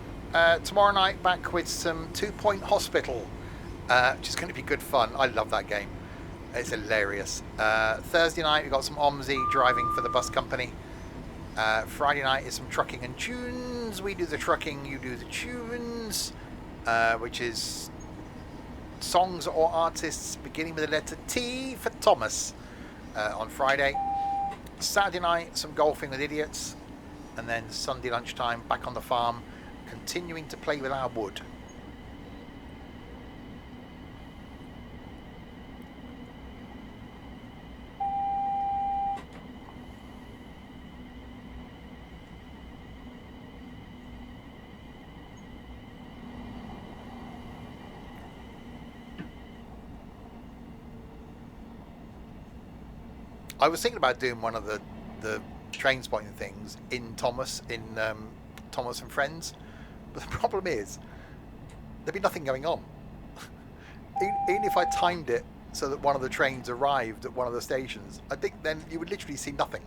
tomorrow night, back with some 2 Point Hospital, which is going to be good fun. I love that game. It's hilarious. Thursday night we've got some OMSI driving for the bus company. Friday night is some trucking and tunes. We do the trucking, you do the tunes, which is songs or artists beginning with the letter T for Thomas on Friday. Saturday night some golfing with idiots, and then Sunday lunchtime back on the farm continuing to play with our wood. I was thinking about doing one of the train spotting things in Thomas and Friends, but the problem is there'd be nothing going on. Even if I timed it so that one of the trains arrived at one of the stations, I think then you would literally see nothing.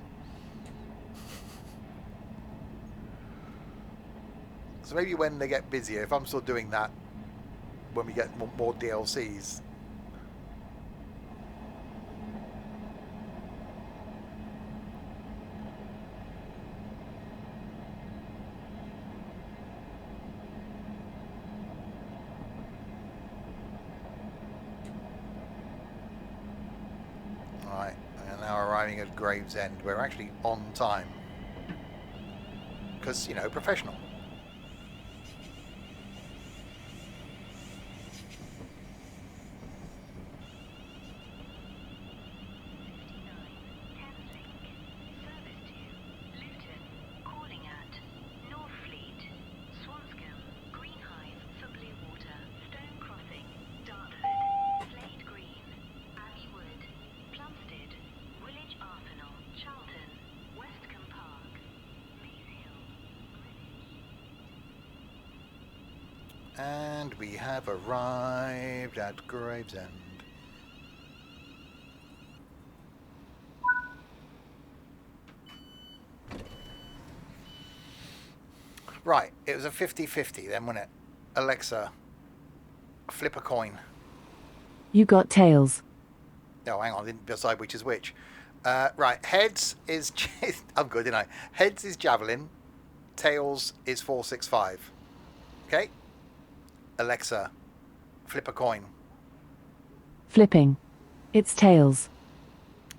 So maybe when they get busier, if I'm still doing that when we get more DLCs. At Gravesend, we're actually on time because, you know, professional. And we have arrived at Gravesend. Right, it was a 50-50 then, wasn't it? Alexa, flip a coin. You got tails. Oh, hang on, I didn't decide which is which. Right, heads is... I'm good, didn't I? Heads is javelin, tails is 465. Okay? Alexa, flip a coin. Flipping. It's tails.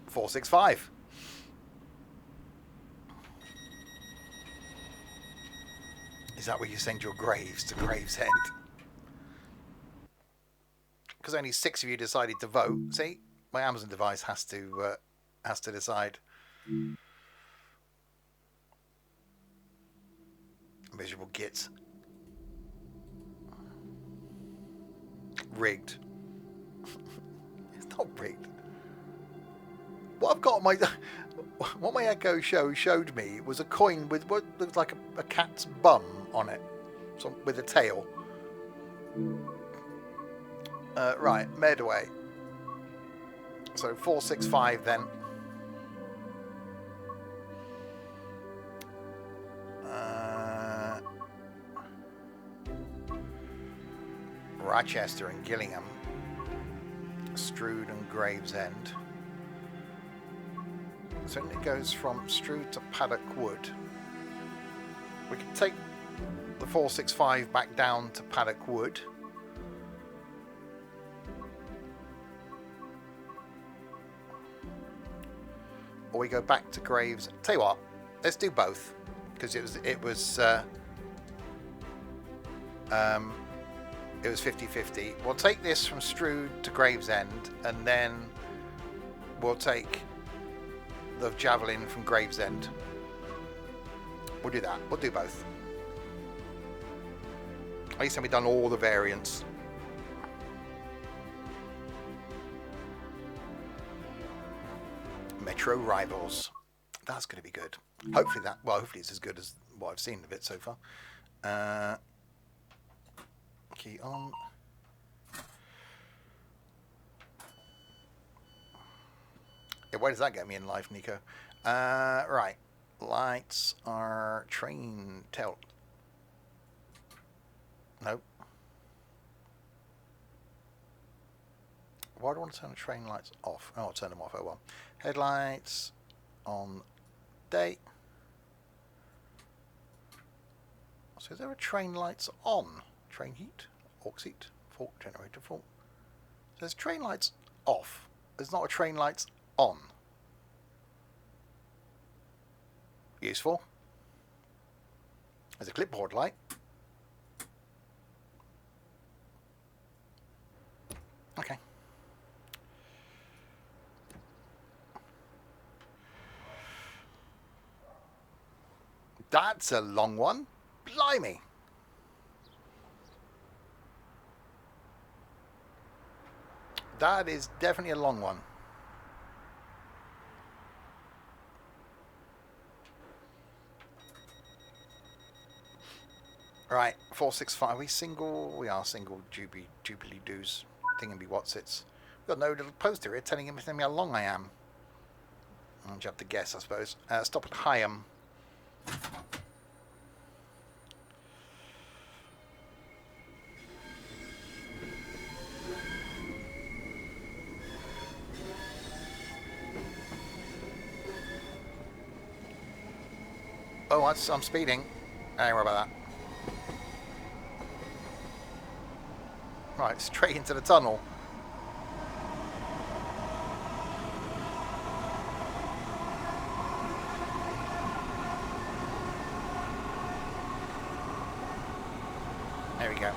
465. Is that where you send your graves to Gravesend? Because only 6 of you decided to vote. See, my Amazon device has to decide. Miserable gits. Rigged. It's not rigged. What I've got on my... What my Echo Show showed me was a coin with what looked like a cat's bum on it. So, with a tail. Right, Medway. So 465 then. Rochester and Gillingham, Strood and Gravesend. So it goes from Strood to Paddock Wood. We could take the 465 back down to Paddock Wood. Or we go back to Graves. Tell you what, let's do both, because it was 50-50. We'll take this from Strood to Gravesend, and then we'll take the javelin from Gravesend. We'll do that. We'll do both. At least we've done all the variants. Metro Rivals. That's going to be good. Hopefully it's as good as what I've seen of it so far. Key on. Yeah, where does that get me in life, Nico? Right. Lights are train tilt. Nope. Why do I want to turn the train lights off? Oh, I'll turn them off. Oh well. Headlights on day. So is there a train lights on? Train heat, aux heat, fault generator fault. So there's train lights off. There's not a train lights on. Useful. There's a clipboard light. Okay. That's a long one. Blimey. That is definitely a long one. Right, 465. Are we single? We are single. Jubilee doos. Thingamby what's it's. We've got no little poster here telling me how long I am. You have to guess, I suppose. Stop at Higham. Oh, I'm speeding. Don't worry about that. Right, straight into the tunnel. There we go.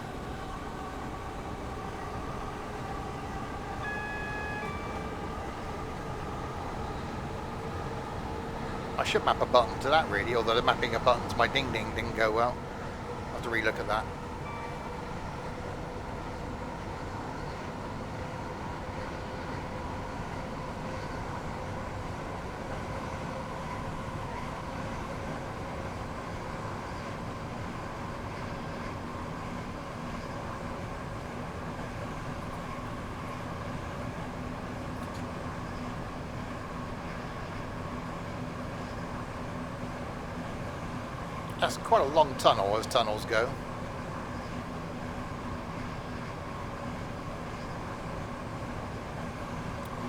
I should map a button to that really, although the mapping a button to my ding ding didn't go well. I'll have to relook at that. That's quite a long tunnel as tunnels go.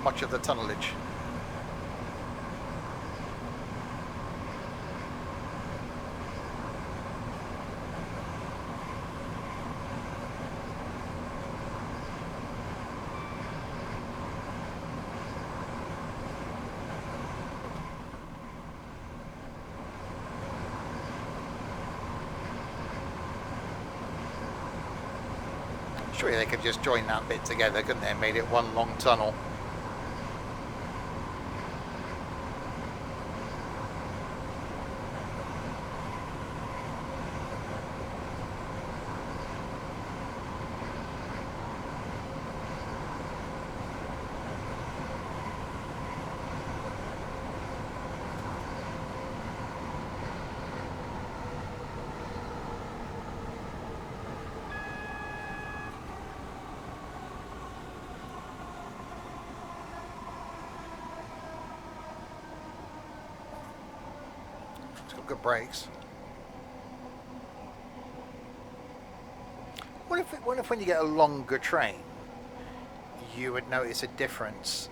Much of the tunnelage. Surely they could just join that bit together, couldn't they? And made it one long tunnel. Good brakes. What if when you get a longer train, you would notice a difference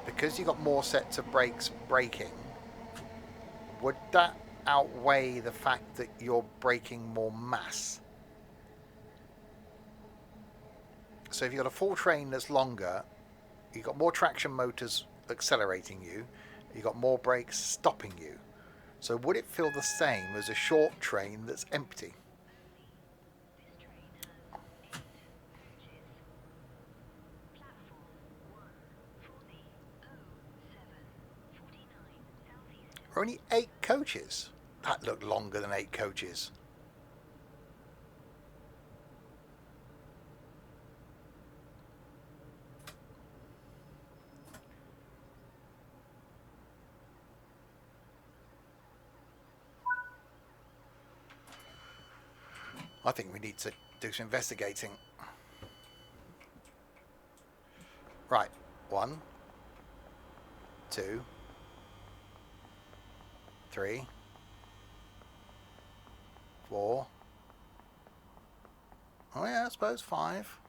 because you got more sets of brakes braking? Would that outweigh the fact that you're braking more mass? So if you've got a full train that's longer, you've got more traction motors accelerating you, you've got more brakes stopping you. So would it feel the same as a short train that's empty? Only 8 coaches? That looked longer than 8 coaches. I think we need to do some investigating. Right, 1, 2, 3, 4. Oh yeah, I suppose 5,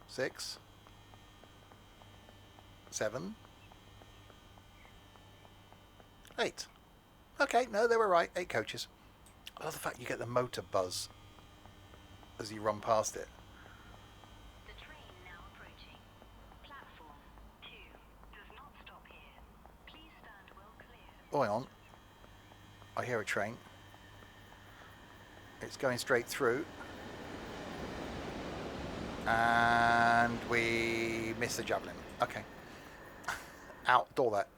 6, 7, 8. Okay, no, they were right. 8 coaches. I love the fact you get the motor buzz as you run past it. The train now approaching. Platform 2 does not stop here. Please stand well clear. Oh, hang on. I hear a train. It's going straight through. And we missed the javelin. Okay. Outdoor that.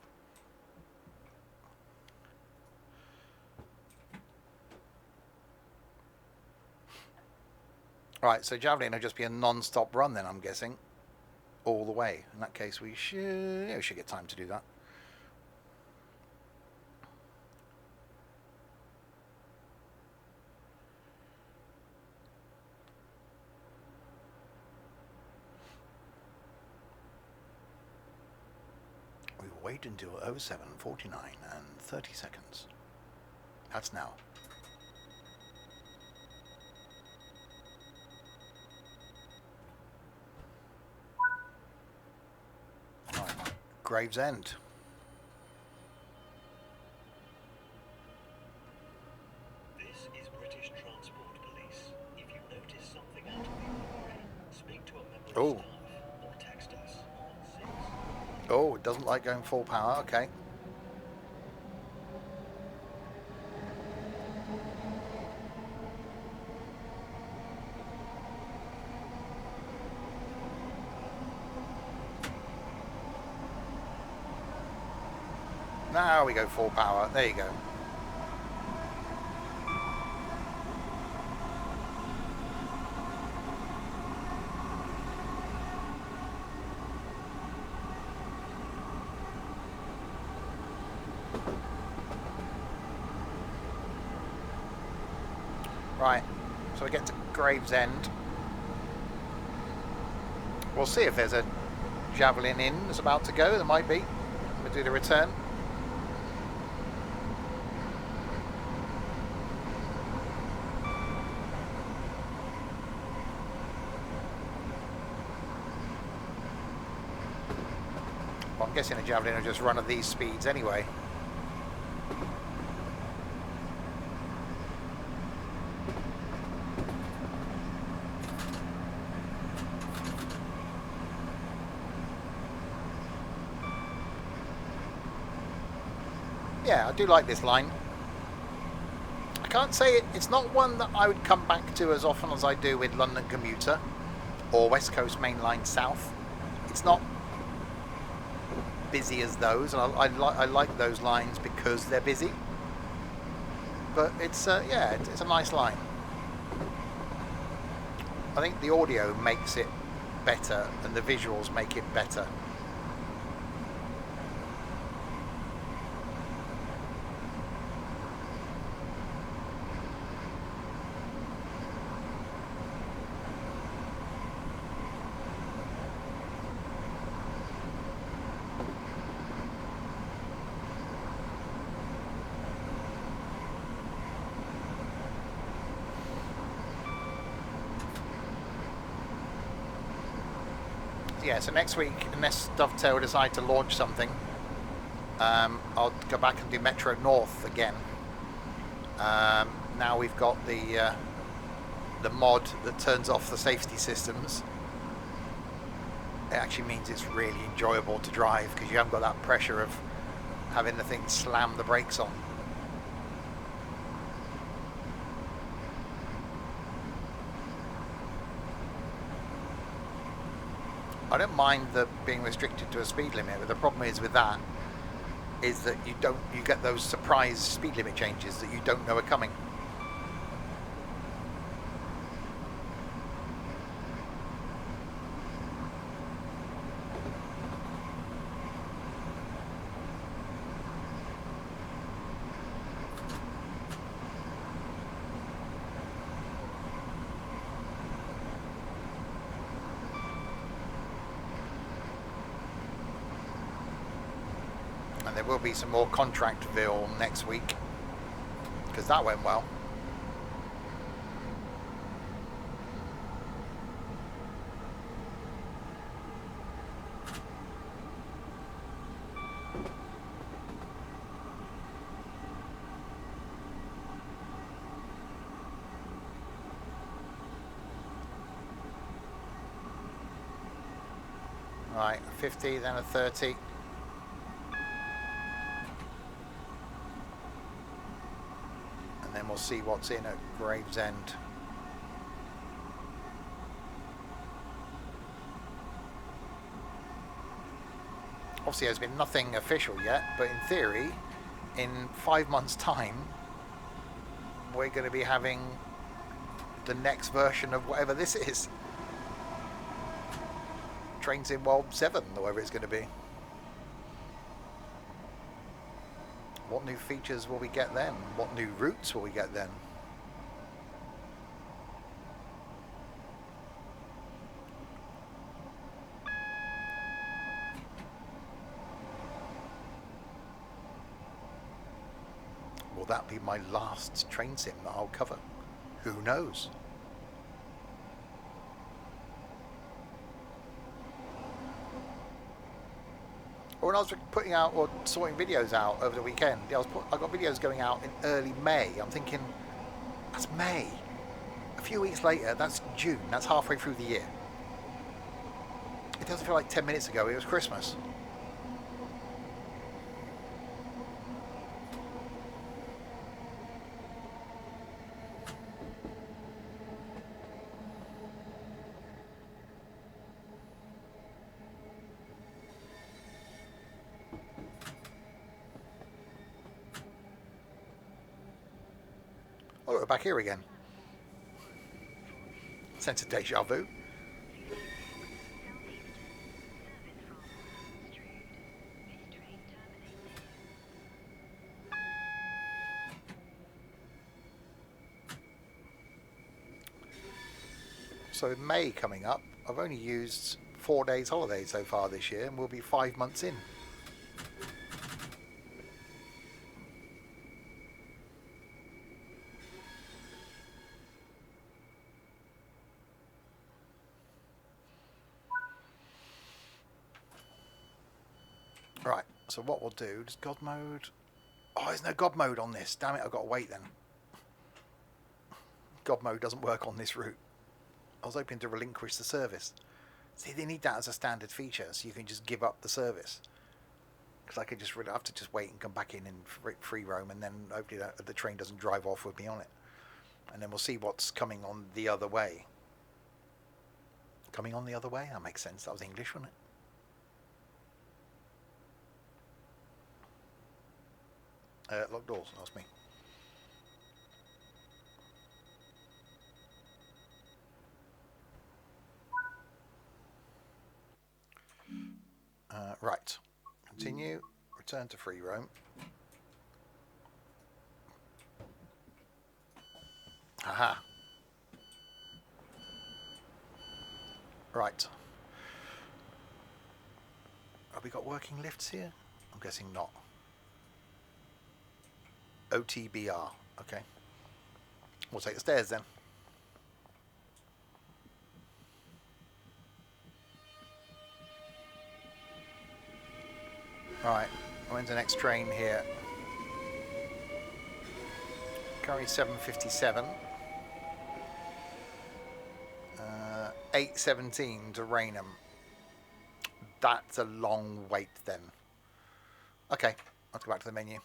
Right, so javelin will just be a non-stop run then, I'm guessing, all the way. In that case, we should get time to do that. We will wait until 07:49 and 30 seconds. That's now. Gravesend. This is British Transport Police. If you notice something out of the ordinary, speak to a member of staff or text us on 6. Oh, it doesn't like going full power. Okay. Now we go full power. There you go. Right, so we get to Gravesend. We'll see if there's a Javelin Inn that's about to go. There might be. We'll do the return. Well, I'm guessing a Javelin will just run at these speeds anyway. Yeah, I do like this line. I can't say it's not one that I would come back to as often as I do with London Commuter or West Coast Main Line South. It's not busy as those, and I like those lines because they're busy. But it's yeah, it's a nice line. I think the audio makes it better and the visuals make it better. Yeah, so next week, unless Dovetail decide to launch something, I'll go back and do Metro North again. Now we've got the mod that turns off the safety systems. It actually means it's really enjoyable to drive because you haven't got that pressure of having the thing slam the brakes on. I don't mind the being restricted to a speed limit, but the problem is with that is that you get those surprise speed limit changes that you don't know are coming. And there will be some more Contractville next week because that went well. Right, a 50, then a 30. And then we'll see what's in at Gravesend. Obviously there's been nothing official yet, but in theory, in 5 months' time, we're going to be having the next version of whatever this is. Trains in World 7, or whatever it's going to be. What new features will we get then? What new routes will we get then? Will that be my last train sim that I'll cover? Who knows? When I was putting out or sorting videos out over the weekend, I got videos going out in early May. I'm thinking, that's May. A few weeks later, that's June. That's halfway through the year. It doesn't feel like 10 minutes ago it was Christmas. Oh, we're back here again. Sense of deja vu. So in May coming up, I've only used 4 days holiday so far this year, and we'll be 5 months in. Right, so what we'll do, does God mode... Oh, there's no God mode on this. Damn it, I've got to wait then. God mode doesn't work on this route. I was hoping to relinquish the service. See, they need that as a standard feature, so you can just give up the service. Because I could just really have to just wait and come back in and free roam, and then hopefully the train doesn't drive off with me on it. And then we'll see what's coming on the other way. Coming on the other way? That makes sense. That was English, wasn't it? Locked doors, that's me. Right. Continue. Return to free roam. Aha. Right. Have we got working lifts here? I'm guessing not. OTBR. Okay. We'll take the stairs then. Right. When's the next train here? Currently 7:57. 8:17 to Rainham. That's a long wait then. Okay, let's go back to the menu.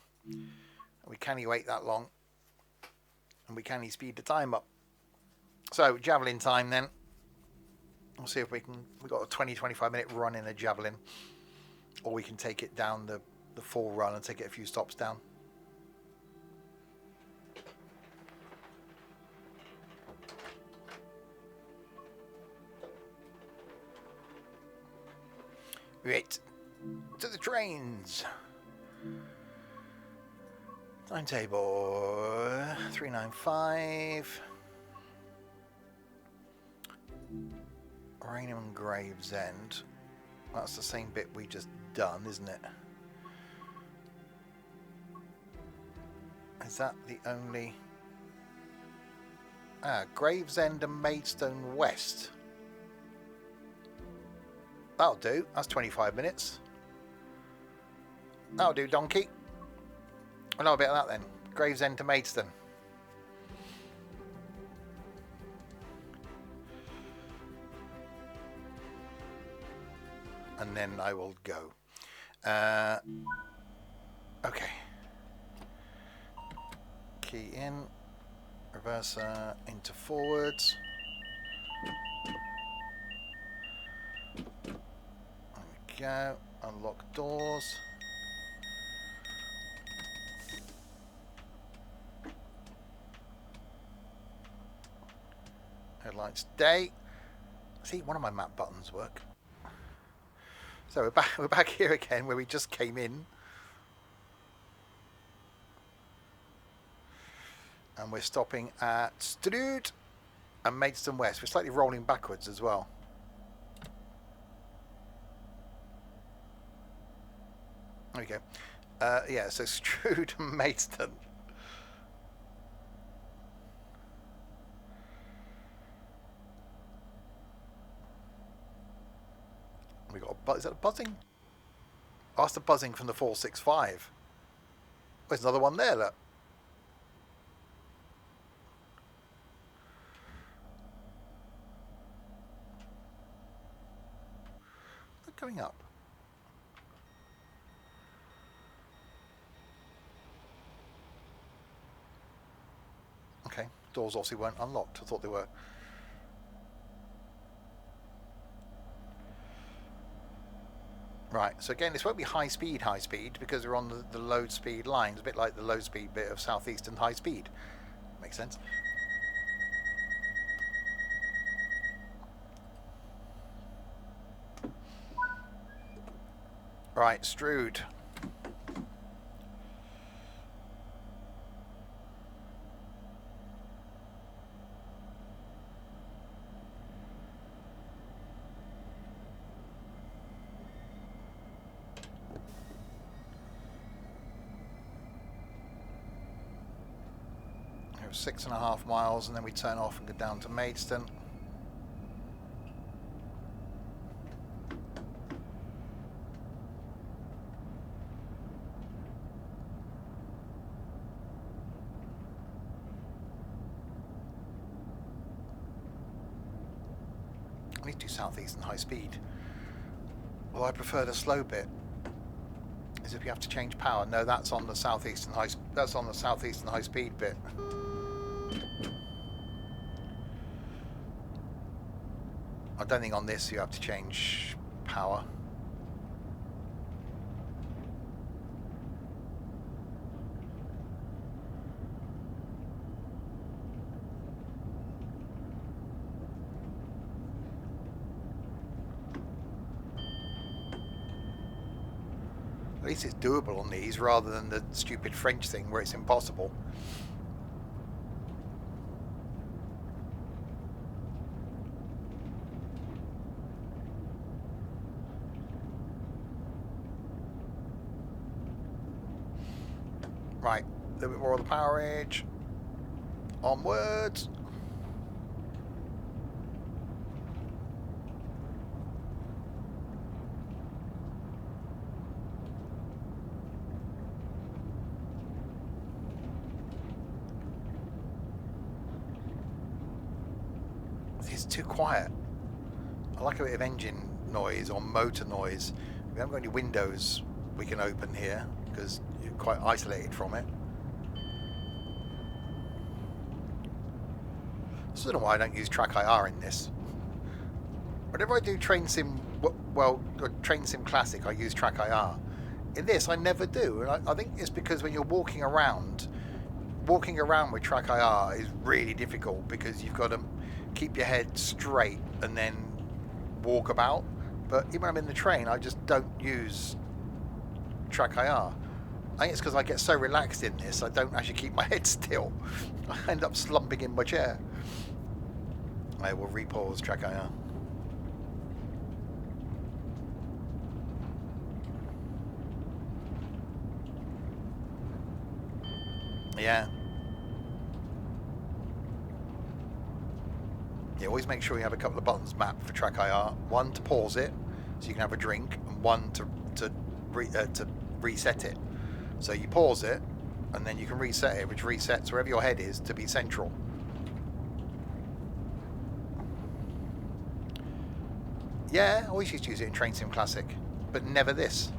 We can't wait that long, and we can't speed the time up. So javelin time then. We'll see if we can. We've got a 20-25 minute run in a javelin, or we can take it down the full run and take it a few stops down. Right, to the trains. Timetable 395. Rainham and Gravesend. That's the same bit we just done, isn't it? Is that the only... Gravesend and Maidstone West. That'll do. That's 25 minutes. That'll do, donkey. I'll know a bit of that then. Gravesend to Maidstone. And then I will go. Okay. Key in. Reverser into forwards. There we go. Unlock doors. Headlights day. See, one of my map buttons work. So we're back here again where we just came in. And we're stopping at Strood and Maidstone West. We're slightly rolling backwards as well. There we go. Yeah, so Strood and Maidstone. We got a buzz. Is that a buzzing? Oh, that's the buzzing from the 465. There's another one there, look. They're coming up. Okay, doors obviously weren't unlocked. I thought they were. Right, so again, this won't be high speed because we're on the low speed lines, a bit like the low speed bit of Southeastern High Speed. makes sense. Right, Strood. It was 6.5 miles, and then we turn off and go down to Maidstone. I need to do southeastern high speed. Well, I prefer the slow bit. Is if you have to change power. No, that's on the southeastern high. That's on the southeastern high speed bit. I don't think on this you have to change power. At least it's doable on these rather than the stupid French thing where it's impossible. Right, a little bit more of the power edge. Onwards. It's too quiet. I like a bit of engine noise or motor noise. We haven't got any windows we can open here because you're quite isolated from it. I don't know why I don't use Track IR in this. Whenever I do Train Sim, well, Train Sim Classic, I use Track IR. In this, I never do, and I think it's because when you're walking around with Track IR is really difficult because you've got to keep your head straight and then walk about. But even when I'm in the train, I just don't use Track IR. I think it's because I get so relaxed in this, I don't actually keep my head still. I end up slumping in my chair. I will repause Track IR. Yeah. Yeah, always make sure you have a couple of buttons mapped for Track IR. One to pause it, so you can have a drink, and one to reset it. So you pause it, and then you can reset it, which resets wherever your head is to be central. Yeah, I always used to use it in Train Sim Classic, but never this.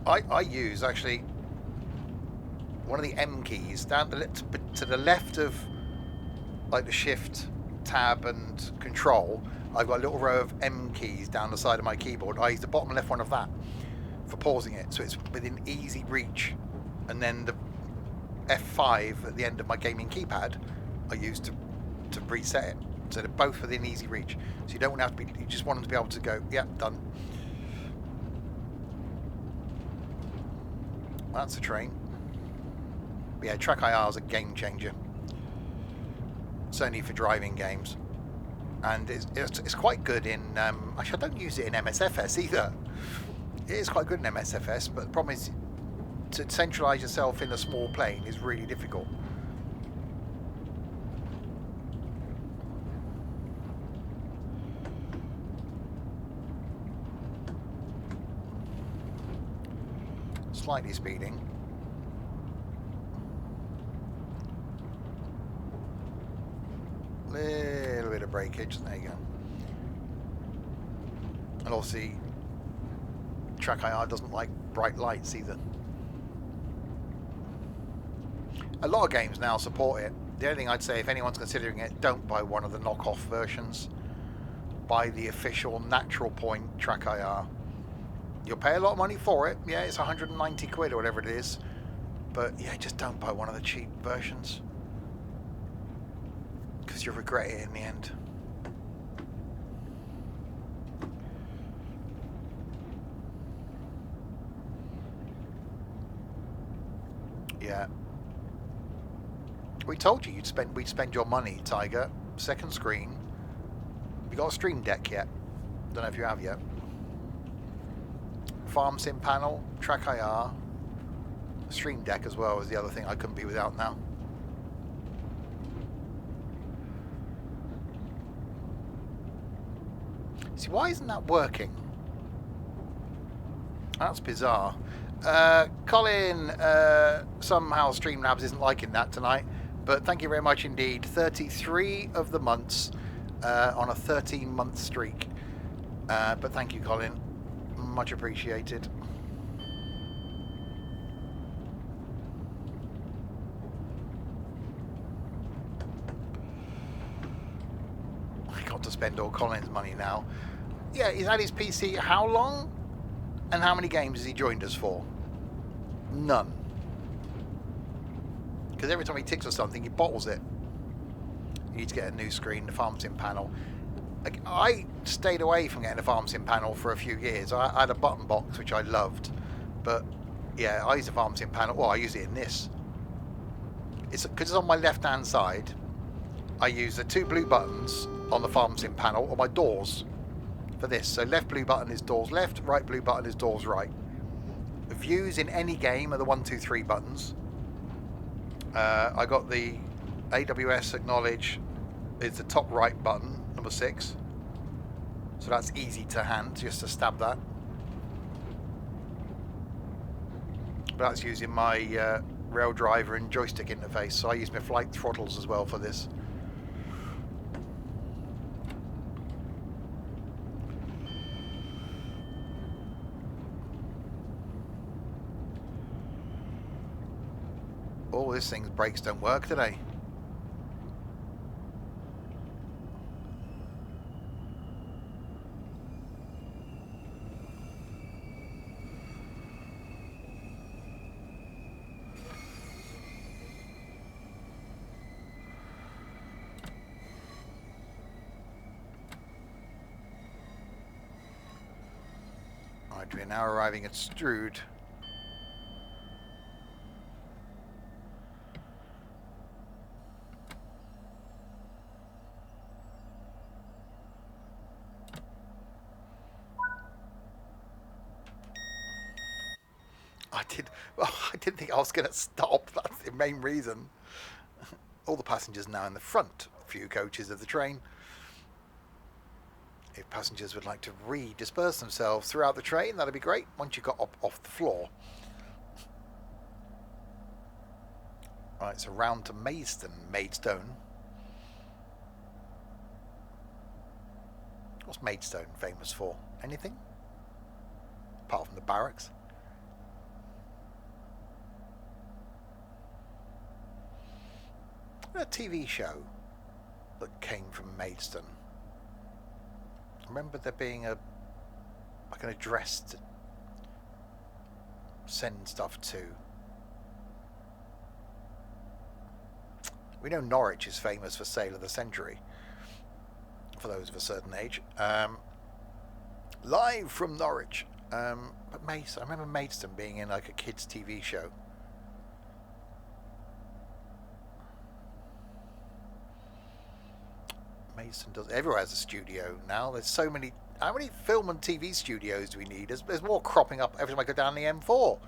I use actually one of the M keys down to the left of like the shift, tab and control. I've got a little row of M keys down the side of my keyboard. I use the bottom left one of that for pausing it, so it's within easy reach, and then the F5 at the end of my gaming keypad I use to reset it, so they're both within easy reach, so you don't want to have to be, you just want them to be able to go, yep, done. That's a train. But yeah, Track IR is a game changer, certainly for driving games, and it's quite good in actually I don't use it in MSFS either. It is quite good in MSFS, but the problem is to centralise yourself in a small plane is really difficult. Slightly speeding. Little bit of breakage, there you go. And obviously Track IR doesn't like bright lights either. A lot of games now support it. The only thing I'd say, if anyone's considering it, don't buy one of the knockoff versions. by the official Natural Point Track IR. You'll pay a lot of money for it. Yeah, it's 190 quid or whatever it is. But yeah, just don't buy one of the cheap versions, because you'll regret it in the end. Yeah. We told you we'd spend your money, Tiger. Second screen. You got a Stream Deck yet? Don't know if you have yet. Farm Sim panel, Track IR, Stream Deck as well is the other thing I couldn't be without now. See, why isn't that working? That's bizarre. Colin, somehow Streamlabs isn't liking that tonight, but thank you very much indeed. 33 of the months on a 13-month streak. But thank you, Colin. Much appreciated. I got to spend all Colin's money now. Yeah, he's had his PC how long? And how many games has he joined us for? None. Because every time he ticks or something, he bottles it. You need to get a new screen, the Farm Sim panel. Like, I stayed away from getting a Farm Sim panel for a few years. I had a button box, which I loved. But, yeah, I use a Farm Sim panel. Well, I use it in this. Because it's on my left-hand side. I use the two blue buttons on the Farm Sim panel on my doors for this. So left blue button is doors left, right blue button is doors right. The views in any game are the 1, 2, 3 buttons. I got the AWS acknowledge is the top right button, number 6. So that's easy to hand, just to stab that. But that's using my rail driver and joystick interface. So I use my flight throttles as well for this. Oh, this thing's brakes don't work today. Right, we're now arriving at Strood. I didn't think I was going to stop. That's the main reason. All the passengers now in the front few coaches of the train. If passengers would like to disperse themselves throughout the train, that'd be great once you got off the floor. Right, so round to Maidstone. What's Maidstone famous for? Anything? Apart from the barracks? A TV show that came from Maidstone. I remember there being like an address to send stuff to. We know Norwich is famous for Sale of the Century, for those of a certain age. Live from Norwich. But Maidstone, I remember Maidstone being in like a kids' TV show. Maidstone does. Everywhere has a studio now. There's so many. How many film and TV studios do we need? There's more cropping up every time I go down the M4.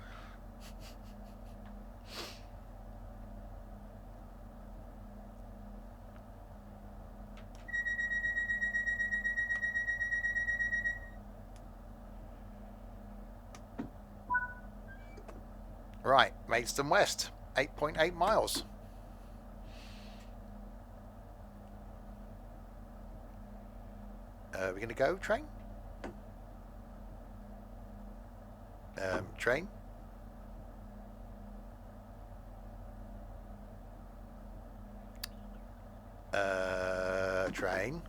Right, Maidstone West, 8.8 miles. We're going to go, train? Train? Train?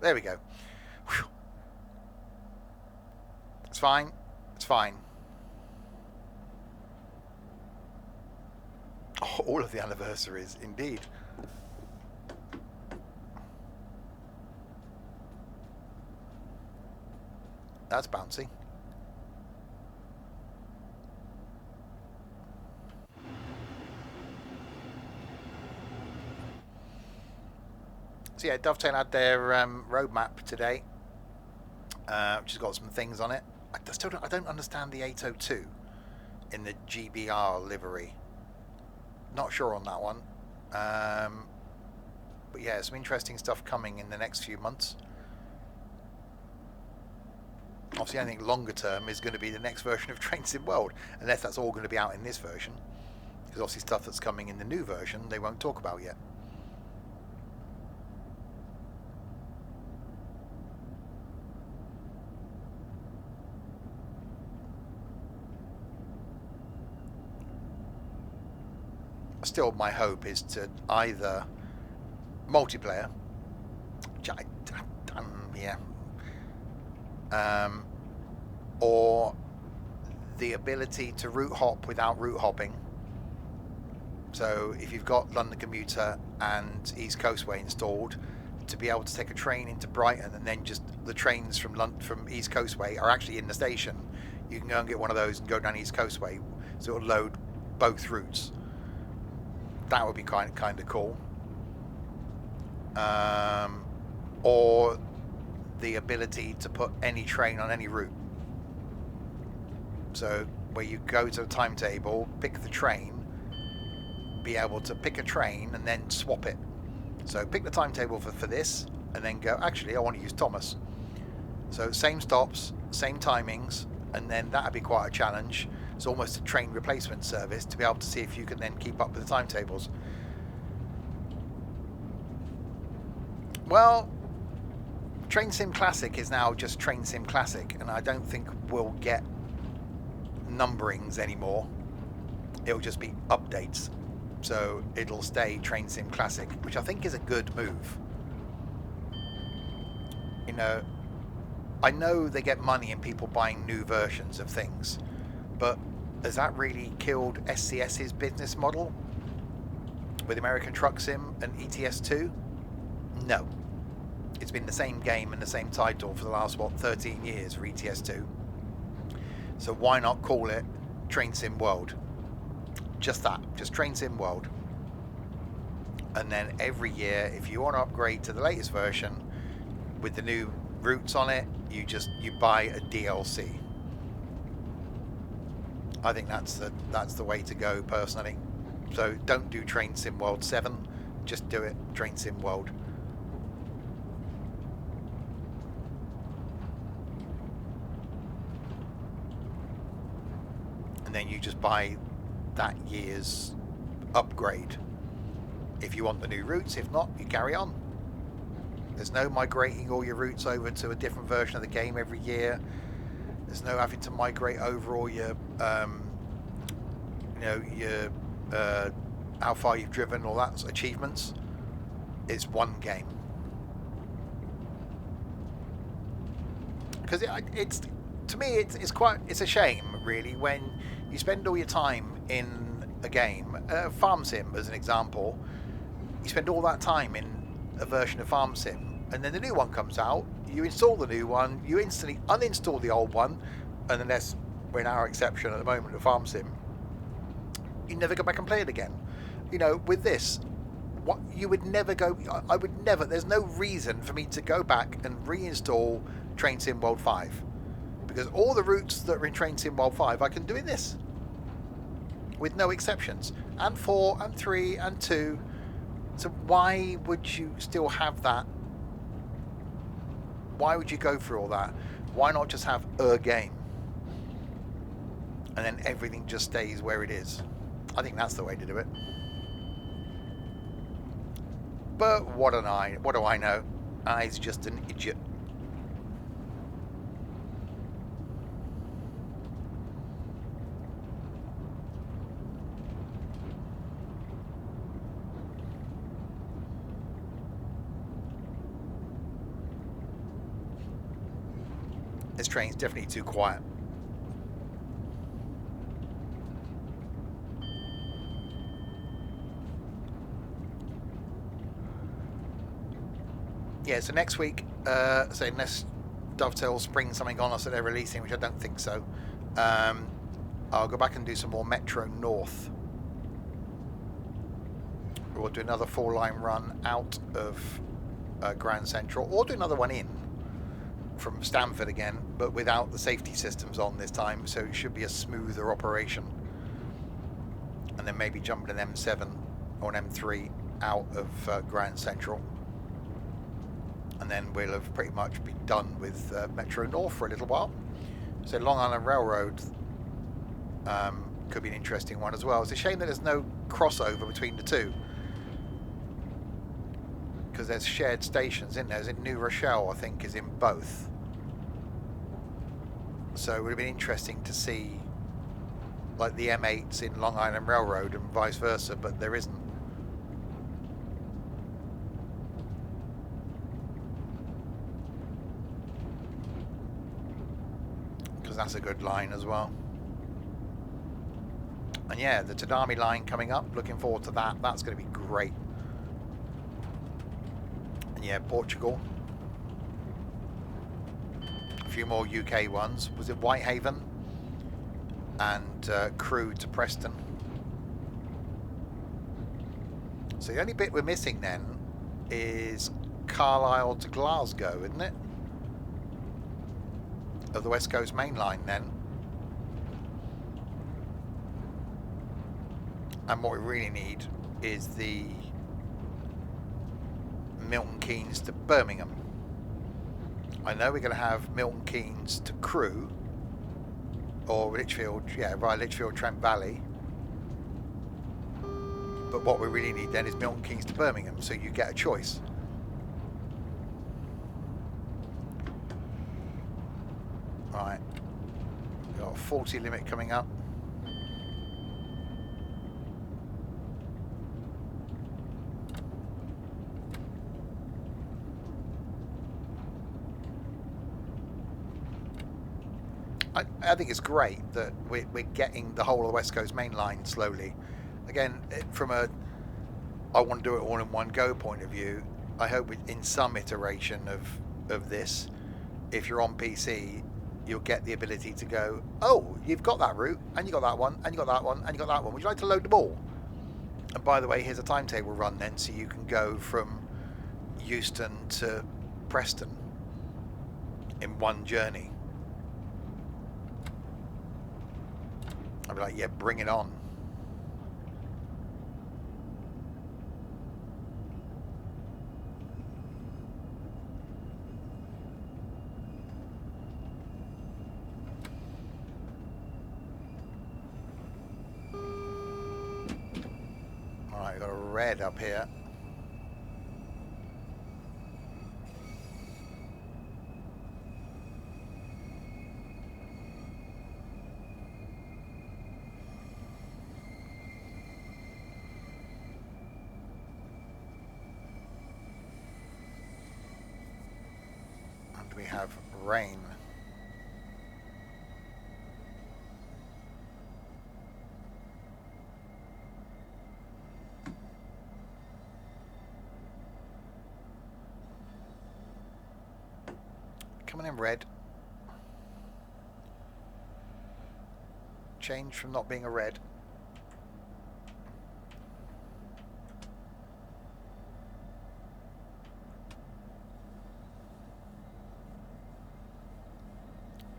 There we go. Whew. It's fine. It's fine. Oh, all of the anniversaries, indeed. That's bouncy. So yeah, Dovetail had their roadmap today, which has got some things on it. I don't understand the 802 in the GBR livery. Not sure on that one. But yeah, some interesting stuff coming in the next few months. Obviously, I think longer term is going to be the next version of Train Sim World, unless that's all going to be out in this version. Because obviously stuff that's coming in the new version, they won't talk about yet. Still, my hope is to either multiplayer, which I've done, yeah, or the ability to route hop without route hopping. So if you've got London Commuter and East Coastway installed, to be able to take a train into Brighton and then just the trains from East Coastway are actually in the station. You can go and get one of those and go down East Coastway, so it'll load both routes. That would be kind of cool. Or the ability to put any train on any route. So where you go to a timetable, pick the train, be able to pick a train and then swap it. So pick the timetable for this and then go, actually I want to use Thomas. So same stops, same timings, and then that would be quite a challenge. It's almost a train replacement service to be able to see if you can then keep up with the timetables. Well, Train Sim Classic is now just Train Sim Classic, and I don't think we'll get numberings anymore. It'll just be updates. So it'll stay Train Sim Classic, which I think is a good move. You know, I know they get money in people buying new versions of things, but has that really killed SCS's business model with American Truck Sim and ETS2? No. It's been the same game and the same title for the last, 13 years for ETS2. So why not call it Train Sim World? Just that, just Train Sim World. And then every year, if you want to upgrade to the latest version with the new routes on it, you buy a DLC. I think that's the way to go personally. So don't do Train Sim World 7, just do it Train Sim World. And then you just buy that year's upgrade if you want the new routes. If not, you carry on. There's no migrating all your routes over to a different version of the game every year. There's no having to migrate over all your how far you've driven, all that achievements. It's one game. Because it's to me it's a shame really when you spend all your time in a game, Farm Sim as an example. You spend all that time in a version of Farm Sim, and then the new one comes out. You install the new one, you instantly uninstall the old one, and unless we're in our exception at the moment of Farm Sim, you never go back and play it again. You know, with this, what you would never go. I would never. There's no reason for me to go back and reinstall Train Sim World 5, because all the routes that are in Train Sim World 5 I can do in this, with no exceptions, and 4 and 3 and 2. So why would you still have that? Why would you go through all that? Why not just have a game? And then everything just stays where it is. I think that's the way to do it. But what do I know? I's just an idiot. This train's definitely too quiet. Yeah, so next week, so unless Dovetail springs something on us that they're releasing, which I don't think so, I'll go back and do some more Metro North. We'll do another 4-line run out of Grand Central, or do another one in from Stamford again, but without the safety systems on this time, so it should be a smoother operation. And then maybe jump an M7 or an M3 out of Grand Central. And then we'll have pretty much been done with Metro North for a little while. So Long Island Railroad could be an interesting one as well. It's a shame that there's no crossover between the two, because there's shared stations, isn't there? There's in New Rochelle, I think, is in both. So it would have been interesting to see like the M8s in Long Island Railroad and vice versa, but there isn't. Because that's a good line as well. And yeah, the Tadami line coming up, looking forward to that. That's going to be great. And yeah, Portugal. A few more UK ones. Was it Whitehaven? And Crewe to Preston. So the only bit we're missing then is Carlisle to Glasgow, isn't it? Of the West Coast Main Line then. And what we really need is the Milton Keynes to Birmingham. I know we're going to have Milton Keynes to Crewe, or Lichfield, yeah, via Lichfield Trent Valley. But what we really need then is Milton Keynes to Birmingham, so you get a choice. Right, we've got a 40 limit coming up. I think it's great that we're getting the whole of the West Coast Main Line slowly. Again, from a I want to do it all in one go point of view, I hope in some iteration of this, if you're on PC, you'll get the ability to go, oh, you've got that route, and you got that one, and you got that one, and you got that one. Would you like to load them all? And by the way, here's a timetable run then, so you can go from Euston to Preston in one journey. I'd be like, yeah, bring it on. Alright, we've got a red up here. We have rain. Coming in red. Change from not being a red.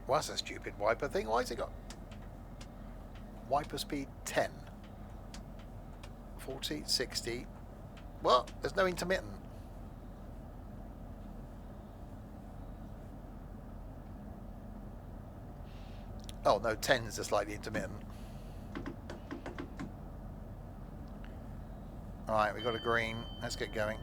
Well, that's a stupid wiper thing. Why has it got wiper speed 10? 40, 60. Well, there's no intermittent. Oh, no, 10 is just slightly intermittent. Alright, we've got a green. Let's get going.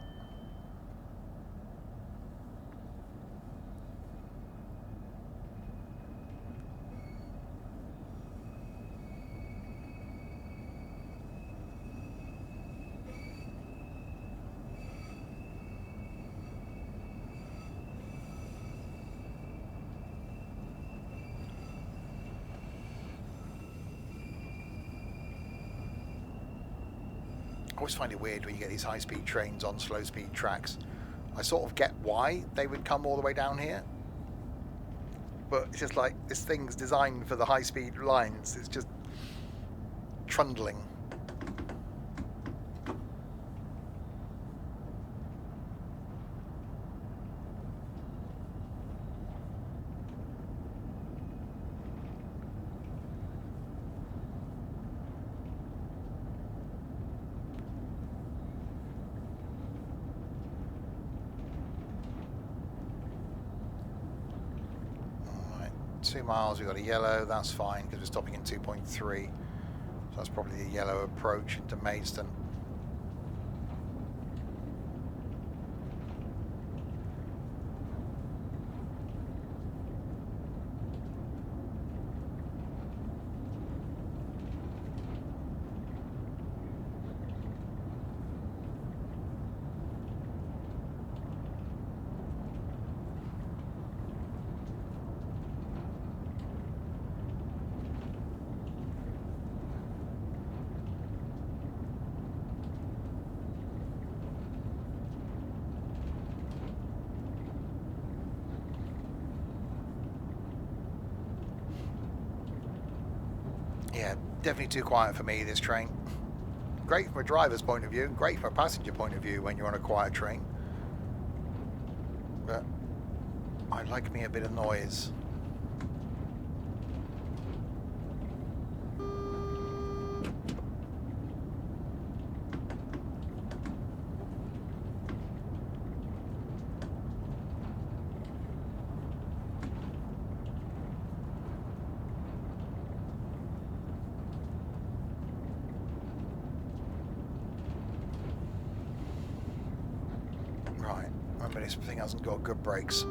always find it weird when you get these high-speed trains on slow-speed tracks. I sort of get why they would come all the way down here, but it's just like this thing's designed for the high-speed lines. It's just trundling. All right, 2 miles, we've got a yellow. That's fine because we're stopping in 2.3. So that's probably the yellow approach into Maidstone. Yeah, definitely too quiet for me, this train. Great from a driver's point of view, great from a passenger point of view when you're on a quiet train. But I like me a bit of noise. Right, remember this thing hasn't got good brakes.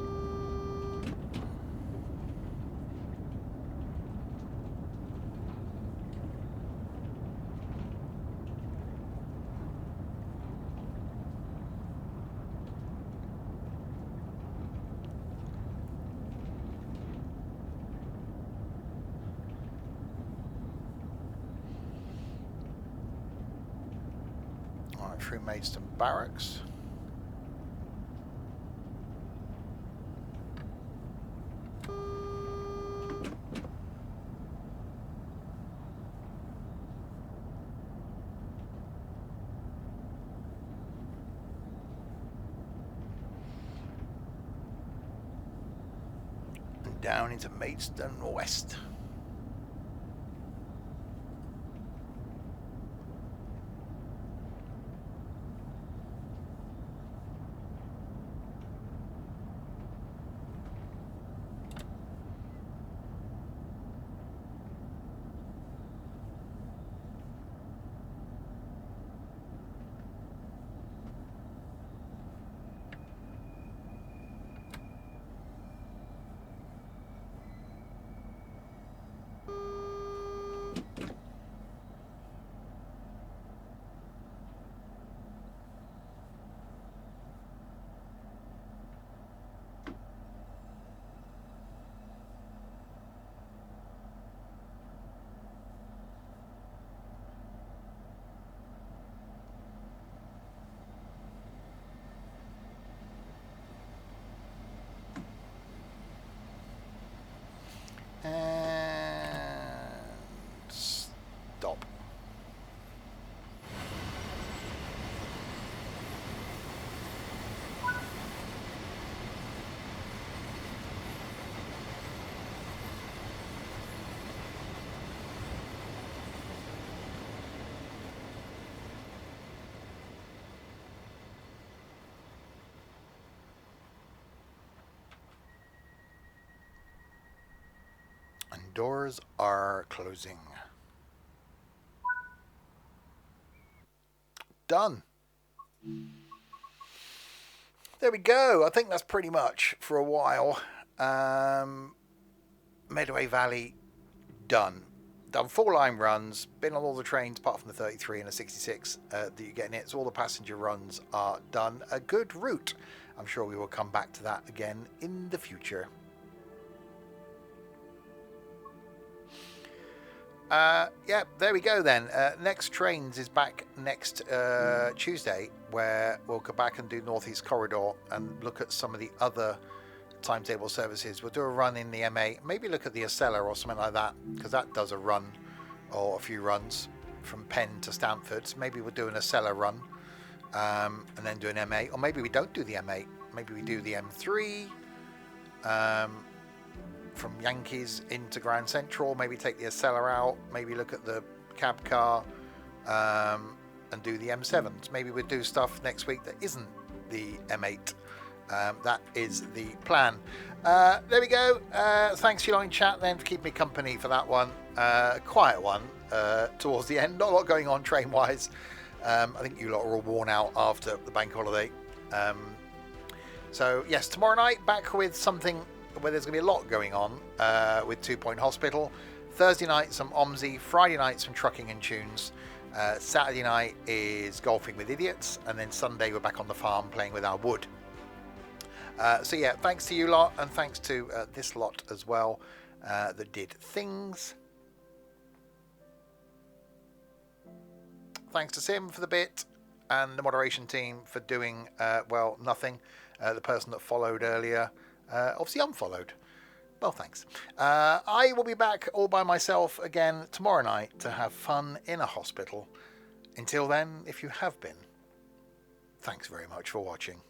Alright, through Maidstone Barracks. Down into Maidstone West. And stop. And doors are closing. Done. There we go. I think that's pretty much for a while. Medway Valley done. Done 4 line runs. Been on all the trains apart from the 33 and the 66 that you get in it. So all the passenger runs are done. A good route. I'm sure we will come back to that again in the future. Yeah, there we go then. Next Trains is back next Tuesday, where we'll go back and do Northeast Corridor and look at some of the other timetable services. We'll do a run in the M8, maybe look at the Acela or something like that, because that does a run or a few runs from Penn to Stamford. So maybe we'll do an Acela run and then do an M8, or maybe we don't do the M8. Maybe we do the M3 from Yankees into Grand Central. Maybe take the Acela out. Maybe look at the cab car and do the M7s. Maybe we'll do stuff next week that isn't the M8. That is the plan. There we go. Thanks, you lot in chat then for keeping me company for that one. Quiet one towards the end. Not a lot going on train wise. I think you lot are all worn out after the bank holiday. So yes, tomorrow night back with something where there's going to be a lot going on with 2 Point Hospital. Thursday night some OMSI. Friday night some trucking and tunes. Saturday night is golfing with idiots, and then Sunday we're back on the farm playing with our wood. So yeah, thanks to you lot, and thanks to this lot as well that did things. Thanks to Sim for the bit, and the moderation team for doing, well, nothing. The person that followed earlier obviously unfollowed. Well, thanks. I will be back all by myself again tomorrow night to have fun in a hospital. Until then, if you have been, thanks very much for watching.